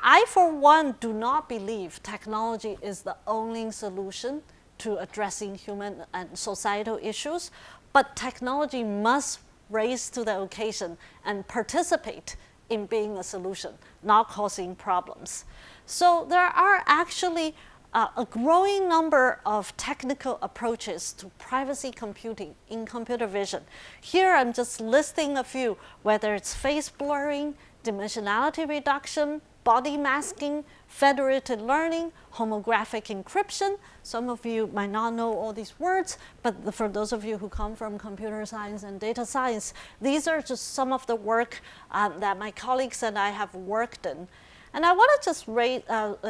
I, for one, do not believe technology is the only solution to addressing human and societal issues, but technology must rise to the occasion and participate in being a solution, not causing problems. So there are actually a growing number of technical approaches to privacy computing in computer vision. Here I'm just listing a few, whether it's face blurring, dimensionality reduction, body masking, federated learning, homographic encryption. Some of you might not know all these words, but for those of you who come from computer science and data science, these are just some of the work that my colleagues and I have worked in. And I want to just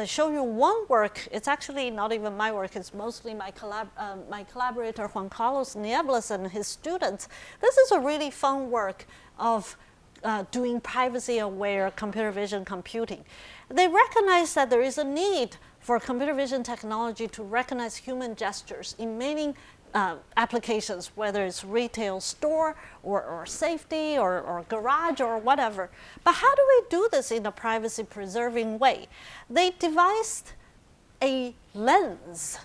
show you one work. It's actually not even my work. It's mostly my collaborator, Juan Carlos Nieblas, and his students. This is a really fun work of doing privacy-aware computer vision computing. They recognize that there is a need for computer vision technology to recognize human gestures in many applications, whether it's retail store or safety or garage or whatever. But how do we do this in a privacy-preserving way? They devised a lens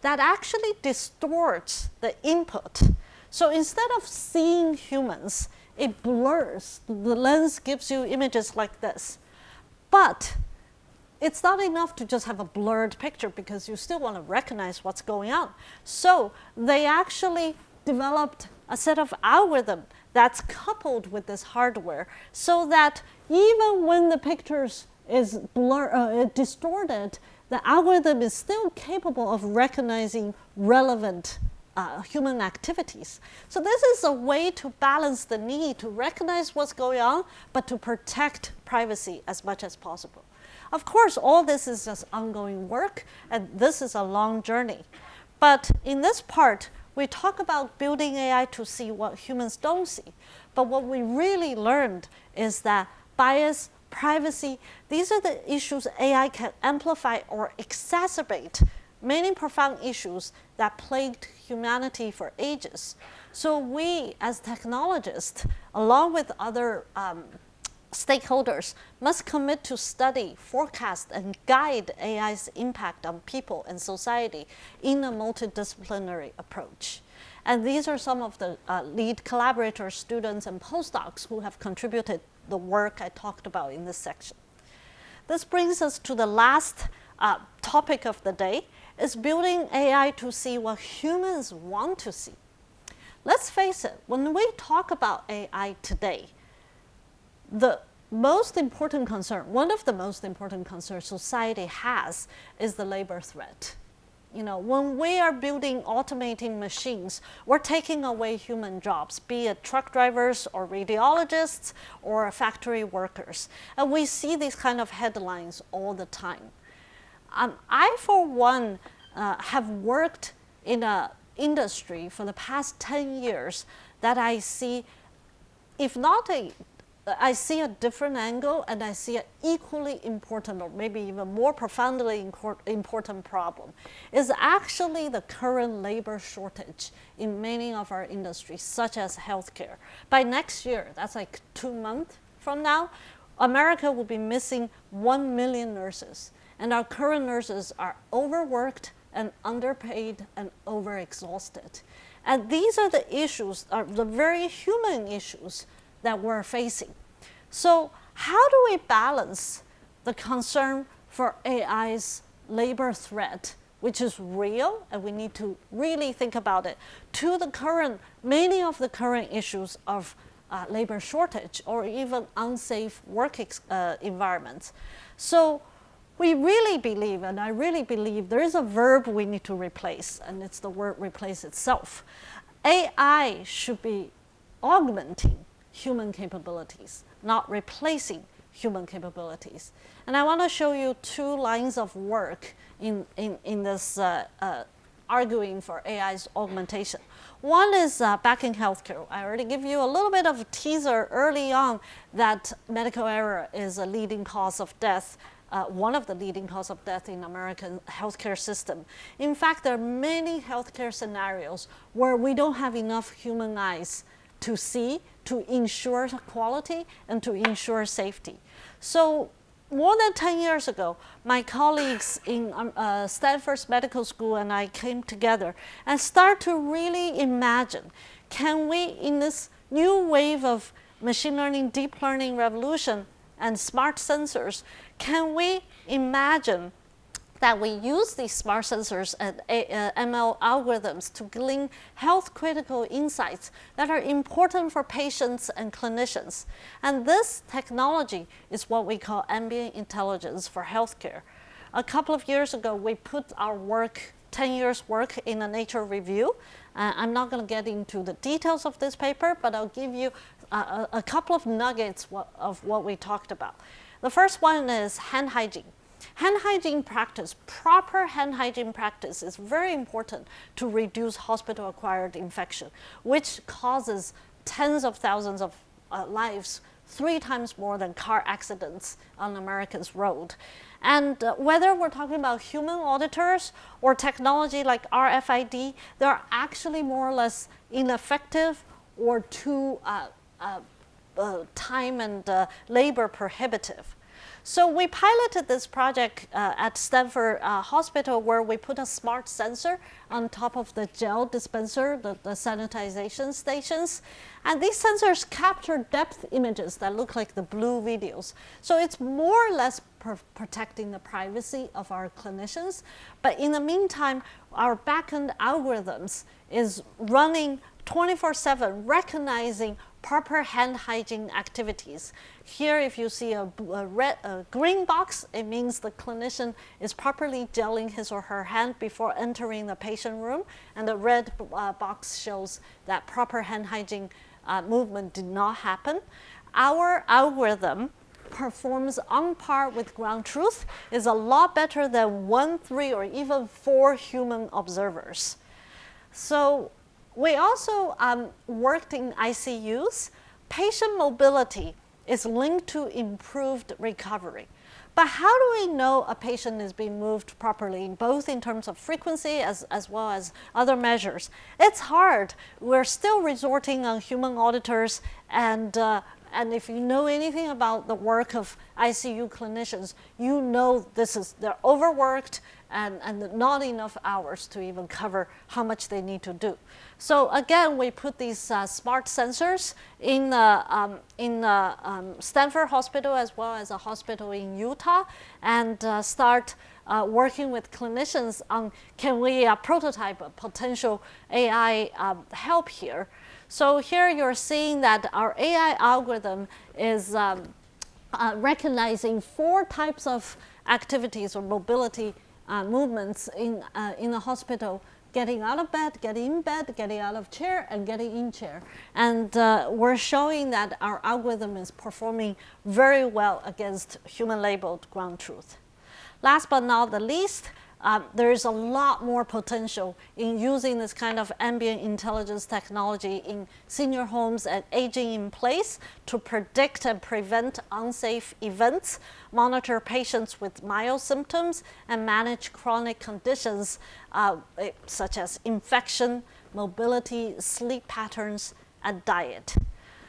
that actually distorts the input. So instead of seeing humans, it blurs. The lens gives you images like this. But it's not enough to just have a blurred picture because you still want to recognize what's going on. So they actually developed a set of algorithm that's coupled with this hardware so that even when the pictures is distorted, the algorithm is still capable of recognizing relevant human activities. So this is a way to balance the need to recognize what's going on, but to protect privacy as much as possible. Of course, all this is just ongoing work, and this is a long journey. But in this part, we talk about building AI to see what humans don't see. But what we really learned is that bias, privacy, these are the issues AI can amplify or exacerbate many profound issues that plagued humanity for ages. So we, as technologists, along with other stakeholders, must commit to study, forecast, and guide AI's impact on people and society in a multidisciplinary approach. And these are some of the lead collaborators, students, and postdocs who have contributed the work I talked about in this section. This brings us to the last topic of the day, is building AI to see what humans want to see. Let's face it, when we talk about AI today, the most important concern, one of the most important concerns society has is the labor threat. You know, when we are building automating machines, we're taking away human jobs, be it truck drivers or radiologists or factory workers. And we see these kind of headlines all the time. I, for one, have worked in an industry for the past 10 years that I see, I see a different angle, and I see an equally important or maybe even more profoundly important problem, is actually the current labor shortage in many of our industries, such as healthcare. By next year, that's like 2 months from now, America will be missing 1 million nurses. And our current nurses are overworked and underpaid and overexhausted. And these are the issues, are the very human issues that we're facing. So how do we balance the concern for AI's labor threat, which is real, and we need to really think about it, to the many of the current issues of labor shortage or even unsafe work environments. So we really believe, and I really believe, there is a verb we need to replace, and it's the word replace itself. AI should be augmenting human capabilities, not replacing human capabilities. And I want to show you 2 lines of work in this arguing for AI's augmentation. One is back in healthcare. I already give you a little bit of a teaser early on that medical error is a leading cause of death, one of the leading cause of death in American healthcare system. In fact, there are many healthcare scenarios where we don't have enough human eyes to see, to ensure quality, and to ensure safety. So more than 10 years ago, my colleagues in Stanford Medical School and I came together and started to really imagine, can we, in this new wave of machine learning, deep learning revolution and smart sensors, can we imagine that we use these smart sensors and ML algorithms to glean health critical insights that are important for patients and clinicians. And this technology is what we call ambient intelligence for healthcare. A couple of years ago, we put our work, 10 years work, in a Nature review. I'm not going to get into the details of this paper, but I'll give you a couple of nuggets of what we talked about. The first one is hand hygiene. Hand hygiene practice, proper hand hygiene practice is very important to reduce hospital-acquired infection, which causes tens of thousands of lives, 3 times more than car accidents on America's road. And whether we're talking about human auditors or technology like RFID, they're actually more or less ineffective or too time and labor prohibitive. So we piloted this project at Stanford Hospital, where we put a smart sensor on top of the gel dispenser, the sanitization stations. And these sensors capture depth images that look like the blue videos. So it's more or less protecting the privacy of our clinicians. But in the meantime, our backend algorithms is running 24/7, recognizing proper hand hygiene activities. Here, if you see a green box, it means the clinician is properly gelling his or her hand before entering the patient room, and the red box shows that proper hand hygiene movement did not happen. Our algorithm performs on par with ground truth, is a lot better than 1, 3, or even 4 human observers. So we also worked in ICUs. Patient mobility is linked to improved recovery. But how do we know a patient is being moved properly, both in terms of frequency as well as other measures? It's hard. We're still resorting on human auditors, and if you know anything about the work of ICU clinicians, you know they're overworked and not enough hours to even cover how much they need to do. So again, we put these smart sensors in Stanford Hospital as well as a hospital in Utah, and start working with clinicians on, can we prototype a potential AI help here. So here you're seeing that our AI algorithm is recognizing 4 types of activities or mobility movements in a hospital: getting out of bed, getting in bed, getting out of chair, and getting in chair. And we're showing that our algorithm is performing very well against human-labeled ground truth. Last but not the least, there is a lot more potential in using this kind of ambient intelligence technology in senior homes and aging in place to predict and prevent unsafe events, monitor patients with mild symptoms, and manage chronic conditions such as infection, mobility, sleep patterns, and diet.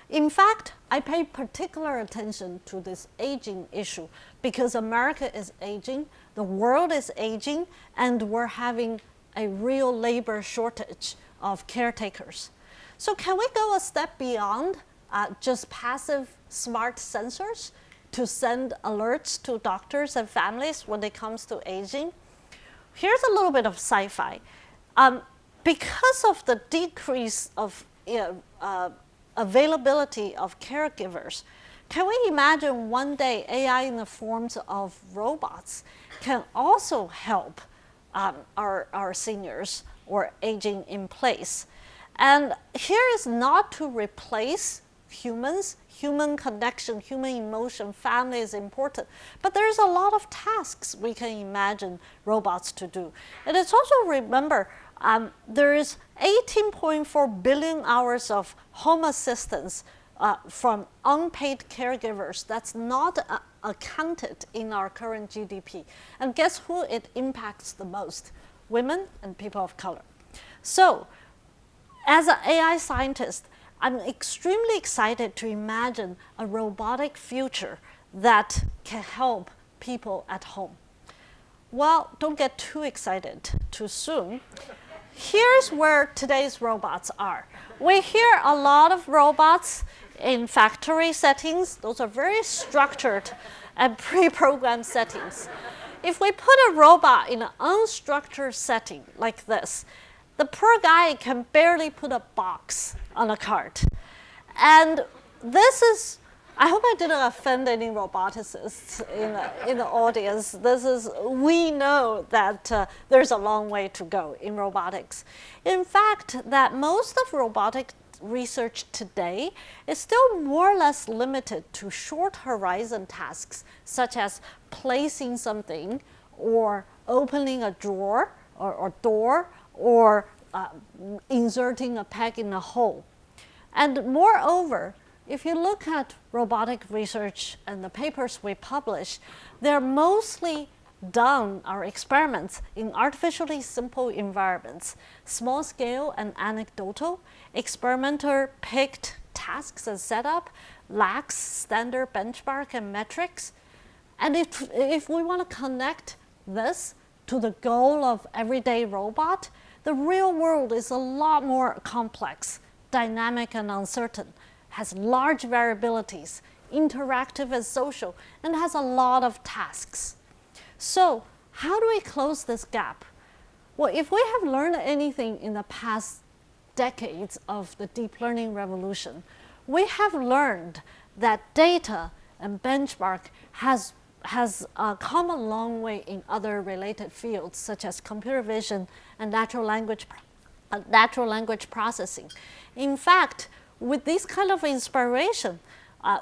In fact, I pay particular attention to this aging issue because America is aging, the world is aging, and we're having a real labor shortage of caretakers. So can we go a step beyond just passive smart sensors to send alerts to doctors and families when it comes to aging? Here's a little bit of sci-fi. Because of the decrease of availability of caregivers, can we imagine one day AI in the forms of robots can also help our seniors or aging in place? And here is not to replace humans. Human connection, human emotion, family is important. But there's a lot of tasks we can imagine robots to do. And it's also, remember, there is 18.4 billion hours of home assistance from unpaid caregivers that's not accounted in our current GDP. And guess who it impacts the most? Women and people of color. So, as an AI scientist, I'm extremely excited to imagine a robotic future that can help people at home. Well, don't get too excited too soon. Here's where today's robots are. We hear a lot of robots in factory settings. Those are very structured and pre-programmed settings. If we put a robot in an unstructured setting like this, the poor guy can barely put a box on a cart. And this is, I hope I didn't offend any roboticists in the audience. We know that there's a long way to go in robotics. In fact, that most of robotic research today is still more or less limited to short horizon tasks, such as placing something or opening a drawer or door, or inserting a peg in a hole. And moreover, if you look at robotic research and the papers we publish, they're mostly done, our experiments, in artificially simple environments, small scale and anecdotal, experimenter picked tasks and setup, lacks standard benchmark and metrics. And if we want to connect this to the goal of everyday robot, the real world is a lot more complex, dynamic and uncertain, has large variabilities, interactive and social, and has a lot of tasks. So how do we close this gap? Well, if we have learned anything in the past decades of the deep learning revolution, we have learned that data and benchmark has come a long way in other related fields, such as computer vision and natural language processing. In fact, with this kind of inspiration,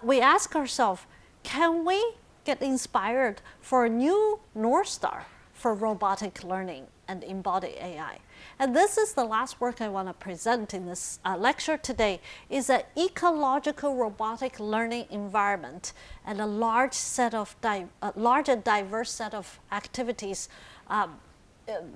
we ask ourselves, can we get inspired for a new North Star for robotic learning and embodied AI? And this is the last work I want to present in this lecture today, is an ecological robotic learning environment and a large and diverse set of activities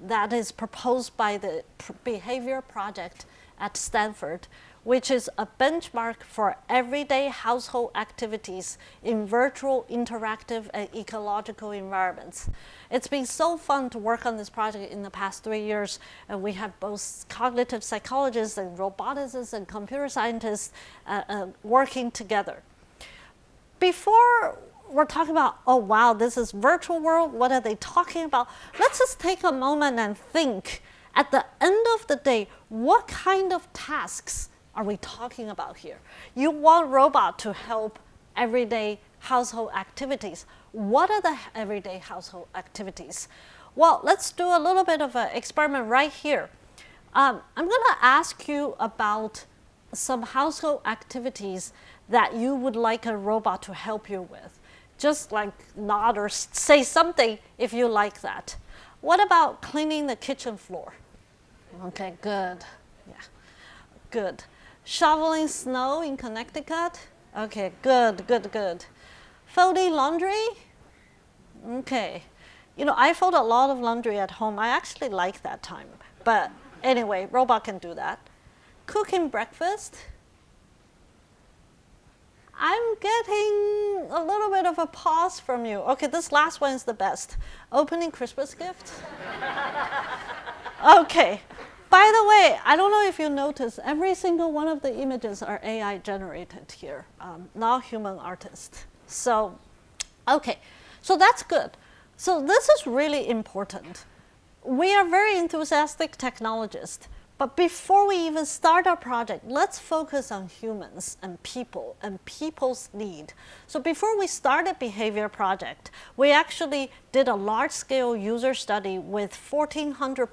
that is proposed by the Behavior Project at Stanford, which is a benchmark for everyday household activities in virtual, interactive, and ecological environments. It's been so fun to work on this project in the past 3 years, and we have both cognitive psychologists and roboticists and computer scientists working together. Before we're talking about, oh wow, this is virtual world, what are they talking about? Let's just take a moment and think, at the end of the day, what kind of tasks are we talking about here? You want robot to help everyday household activities. What are the everyday household activities? Well, let's do a little bit of an experiment right here. I'm going to ask you about some household activities that you would like a robot to help you with. Just like nod or say something if you like that. What about cleaning the kitchen floor? Okay, good. Yeah, good. Shoveling snow in Connecticut? Okay, good, good, good. Folding laundry? Okay. You know, I fold a lot of laundry at home. I actually like that time. But anyway, robot can do that. Cooking breakfast? I'm getting a little bit of a pause from you. Okay, this last one is the best. Opening Christmas gifts. Okay. By the way, I don't know if you noticed, every single one of the images are AI generated here, not human artists. So, okay, so that's good. So this is really important. We are very enthusiastic technologists, but before we even start our project, let's focus on humans and people's need. So before we started Behavior Project, we actually did a large-scale user study with 1,400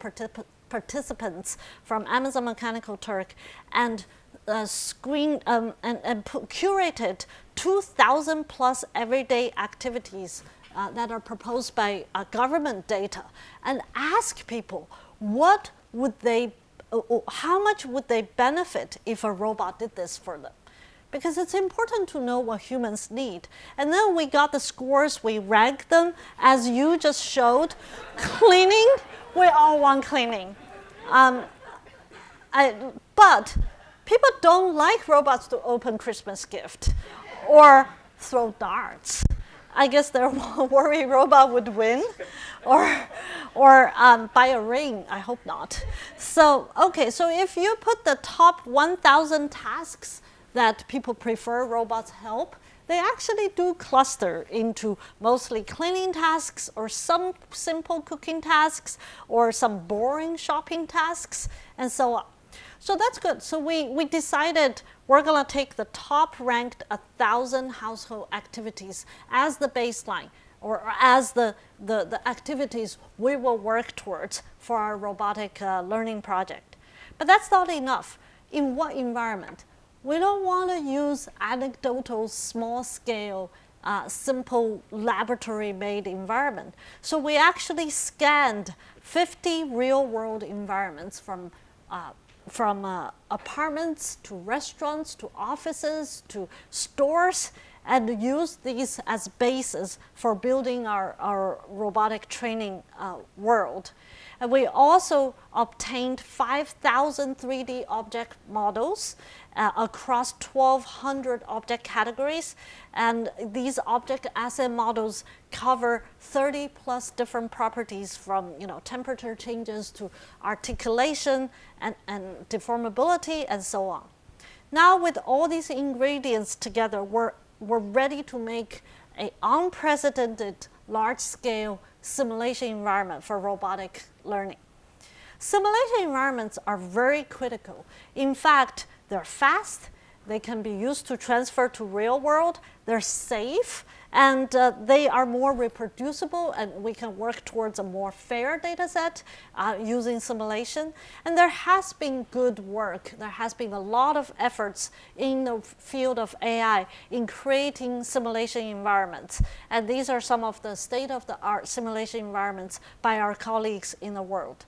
participants from Amazon Mechanical Turk and curated 2,000 plus everyday activities that are proposed by government data, and ask people how much would they benefit if a robot did this for them. Because it's important to know what humans need. And then we got the scores, we ranked them, as you just showed. Cleaning, we all want cleaning. But people don't like robots to open Christmas gifts or throw darts. I guess they're worried robot would win, or buy a ring. I hope not. So okay, so if you put the top 1,000 tasks that people prefer robots help, they actually do cluster into mostly cleaning tasks or some simple cooking tasks or some boring shopping tasks and so on. So that's good. So we decided we're going to take the top ranked 1,000 household activities as the baseline, or as the activities we will work towards for our robotic learning project. But that's not enough. In what environment? We don't want to use anecdotal, small-scale, simple laboratory-made environment. So we actually scanned 50 real-world environments from apartments to restaurants to offices to stores, and use these as basis for building our robotic training world. And we also obtained 5,000 3D object models across 1,200 object categories. And these object asset models cover 30 plus different properties, from temperature changes to articulation and deformability and so on. Now with all these ingredients together, we're ready to make an unprecedented large-scale simulation environment for robotic learning. Simulation environments are very critical. In fact, they're fast, they can be used to transfer to real world, they're safe, and they are more reproducible, and we can work towards a more fair data set using simulation. And there has been good work. There has been a lot of efforts in the field of AI in creating simulation environments. And these are some of the state-of-the-art simulation environments by our colleagues in the world.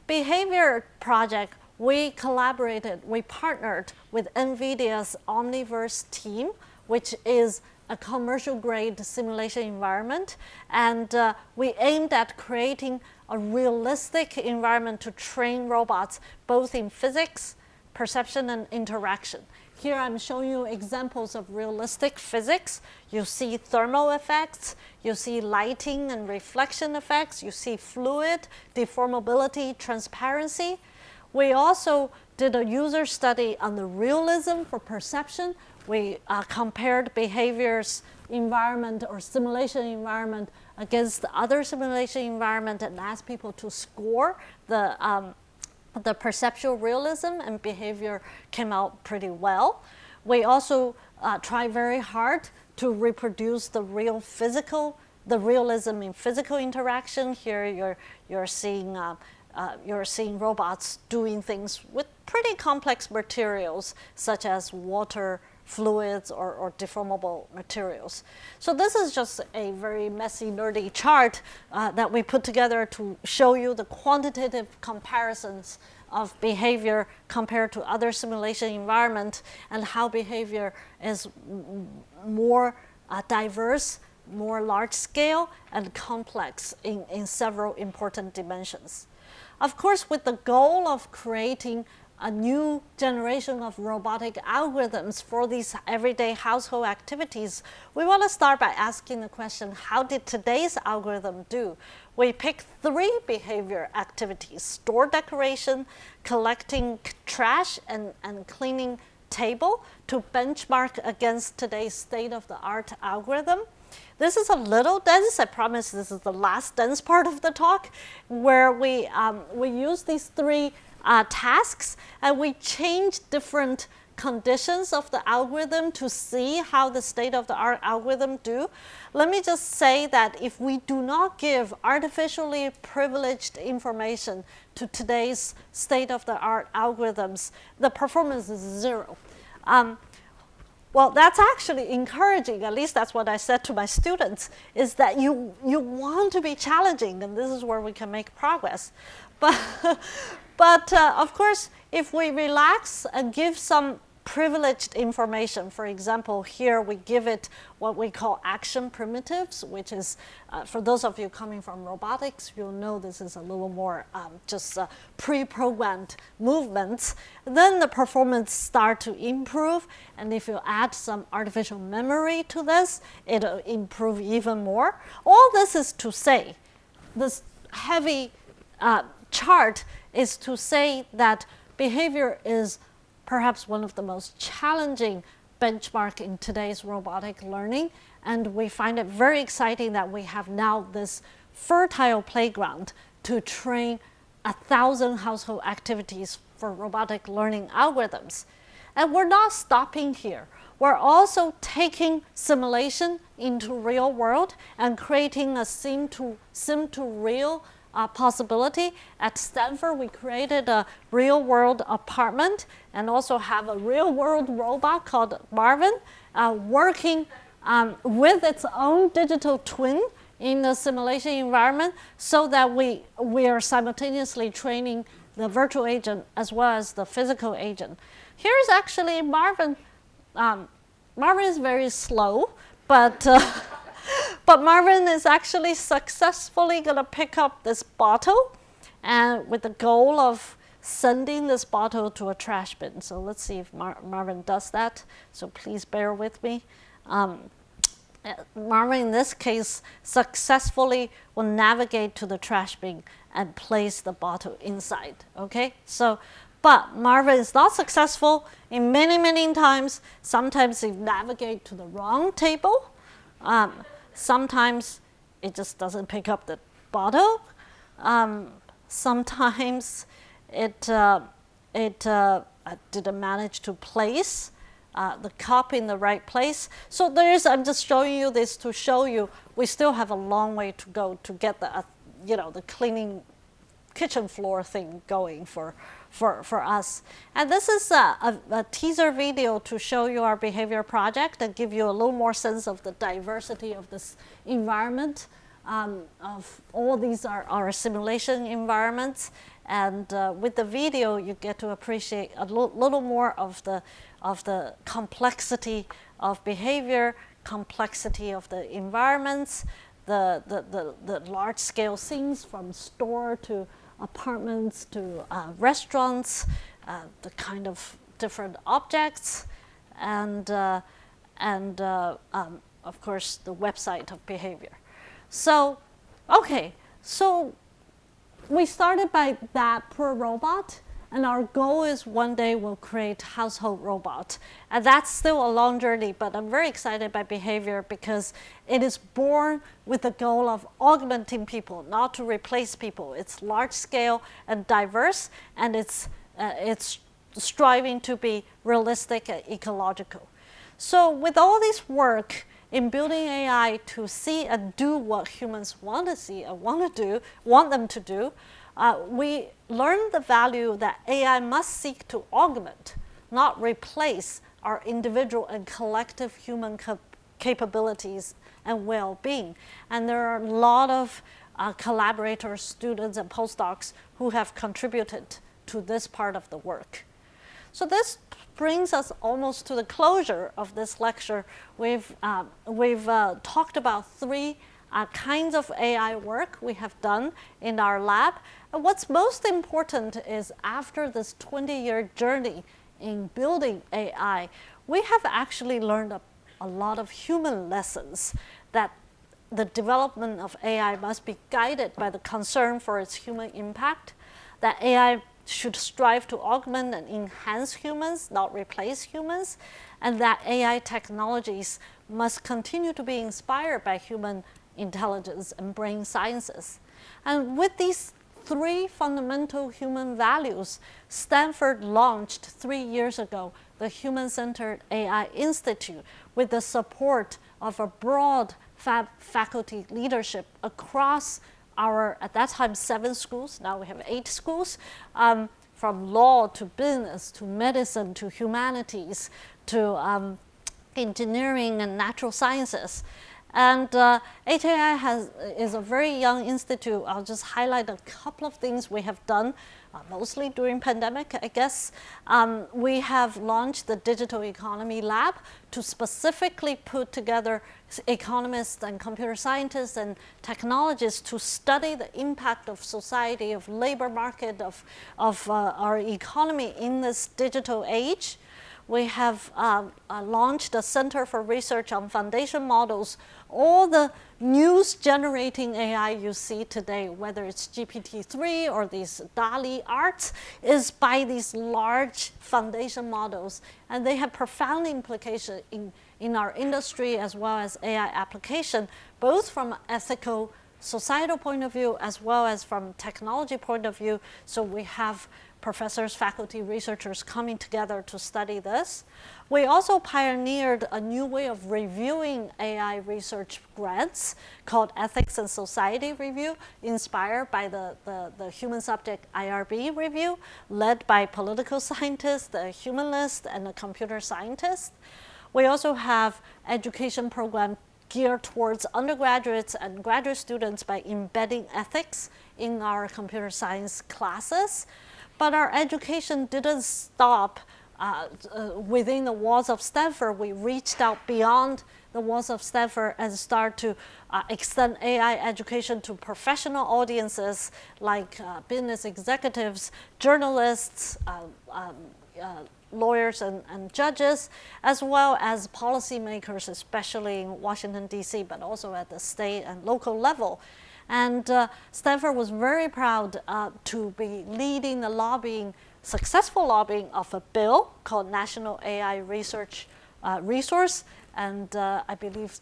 Behavior Project, we partnered with NVIDIA's Omniverse team, which is a commercial-grade simulation environment, and we aimed at creating a realistic environment to train robots, both in physics, perception, and interaction. Here I'm showing you examples of realistic physics. You see thermal effects, you see lighting and reflection effects, you see fluid, deformability, transparency. We also did a user study on the realism for perception. We compared behavior's environment or simulation environment against the other simulation environment and asked people to score the perceptual realism, and behavior came out pretty well. We also tried very hard to reproduce the realism in physical interaction. Here you're seeing robots doing things with pretty complex materials, such as water, fluids, or deformable materials. So this is just a very messy, nerdy chart that we put together to show you the quantitative comparisons of behavior compared to other simulation environment, and how behavior is more diverse, more large scale, and complex in several important dimensions. Of course, with the goal of creating a new generation of robotic algorithms for these everyday household activities, we want to start by asking the question, how did today's algorithm do? We picked 3 behavior activities: store decoration, collecting trash, and cleaning table, to benchmark against today's state-of-the-art algorithm. This is a little dense. I promise this is the last dense part of the talk, where we use these 3 tasks, and we change different conditions of the algorithm to see how the state-of-the-art algorithm do. Let me just say that if we do not give artificially privileged information to today's state-of-the-art algorithms, the performance is 0. Well, that's actually encouraging. At least that's what I said to my students, is that you want to be challenging, and this is where we can make progress. But of course, if we relax and give some privileged information, for example, here we give it what we call action primitives, which is, for those of you coming from robotics, you'll know this is a little more just pre-programmed movements, then the performance start to improve. And if you add some artificial memory to this, it'll improve even more. All this is to say, this heavy chart is to say that behavior is perhaps one of the most challenging benchmark in today's robotic learning. And we find it very exciting that we have now this fertile playground to train 1,000 household activities for robotic learning algorithms. And we're not stopping here. We're also taking simulation into real world and creating a sim to real possibility. At Stanford, we created a real-world apartment and also have a real-world robot called Marvin working with its own digital twin in the simulation environment, so that we are simultaneously training the virtual agent as well as the physical agent. Here's actually Marvin. Marvin is very slow, but Marvin is actually successfully going to pick up this bottle, and with the goal of sending this bottle to a trash bin. So let's see if Marvin does that. So please bear with me. Marvin, in this case, successfully will navigate to the trash bin and place the bottle inside. Okay, so but Marvin is not successful in many times. Sometimes he navigates to the wrong table. Sometimes it just doesn't pick up the bottle. Sometimes it didn't manage to place the cup in the right place. So I'm just showing you this to show you we still have a long way to go to get the the cleaning kitchen floor thing going for us. And this is a teaser video to show you our behavior project and give you a little more sense of the diversity of this environment. Of all these are our simulation environments. And with the video, you get to appreciate a little more of the complexity of behavior, complexity of the environments, the large-scale things from store to apartments to restaurants, the kind of different objects, and of course the website of behavior. So, okay, so we started by that per robot, and our goal is one day we'll create household robot. And that's still a long journey, but I'm very excited by behavior because it is born with the goal of augmenting people, not to replace people. It's large scale and diverse, and it's striving to be realistic and ecological. So with all this work in building AI to see and do what humans want to see and want them to do, we learned the value that AI must seek to augment, not replace, our individual and collective human capabilities and well-being. And there are a lot of collaborators, students, and postdocs who have contributed to this part of the work. So this brings us almost to the closure of this lecture. We've talked about 3 kinds of AI work we have done in our lab. And what's most important is after this 20-year journey in building AI, we have actually learned a lot of human lessons, that the development of AI must be guided by the concern for its human impact, that AI should strive to augment and enhance humans, not replace humans, and that AI technologies must continue to be inspired by human intelligence and brain sciences. And with these three fundamental human values, Stanford launched 3 years ago the Human-Centered AI Institute with the support of a broad faculty leadership across our, at that time, 7 schools. Now we have 8 schools, from law to business to medicine to humanities to engineering and natural sciences. And HAI is a very young institute. I'll just highlight a couple of things we have done, mostly during pandemic, I guess. We have launched the Digital Economy Lab to specifically put together economists and computer scientists and technologists to study the impact of society, of labor market, of our economy in this digital age. We have launched a Center for Research on Foundation Models. All the news-generating AI you see today, whether it's GPT-3 or these DALL-E arts, is by these large foundation models. And they have profound implication in our industry as well as AI application, both from ethical, societal point of view as well as from technology point of view. So we have professors, faculty, researchers coming together to study this. We also pioneered a new way of reviewing AI research grants called Ethics and Society Review, inspired by the Human Subject IRB review, led by political scientists, the humanist, and the computer scientist. We also have education program geared towards undergraduates and graduate students by embedding ethics in our computer science classes. But our education didn't stop within the walls of Stanford. We reached out beyond the walls of Stanford and started to extend AI education to professional audiences like business executives, journalists, lawyers and judges, as well as policymakers, especially in Washington, D.C., but also at the state and local level. And Stanford was very proud to be leading the lobbying, successful lobbying of a bill called National AI Research Resource. And I believe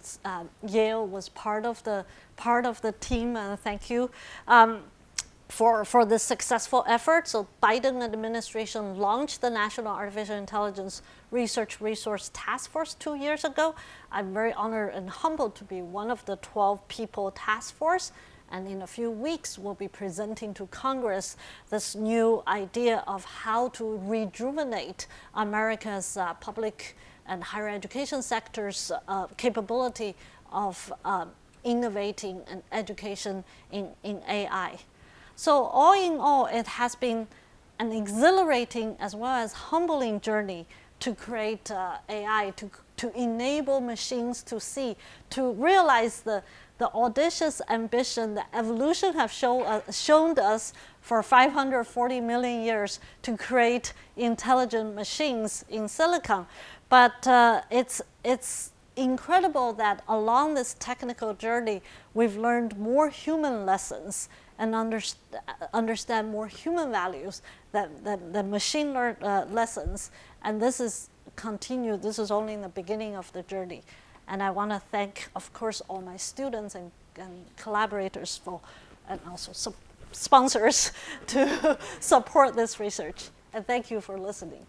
Yale was part of the team. Thank you for this successful effort. So Biden administration launched the National Artificial Intelligence Research Resource Task Force 2 years ago. I'm very honored and humbled to be one of the 12 people task force. And in a few weeks, we'll be presenting to Congress this new idea of how to rejuvenate America's public and higher education sector's capability of innovating and education in AI. So all in all, it has been an exhilarating as well as humbling journey to create AI, to enable machines to see, to realize the audacious ambition that evolution have shown us for 540 million years to create intelligent machines in silicon. But it's incredible that along this technical journey, we've learned more human lessons and understand more human values than machine learned lessons. And this is continued. This is only in the beginning of the journey. And I want to thank, of course, all my students and collaborators and also sponsors to support this research. And thank you for listening.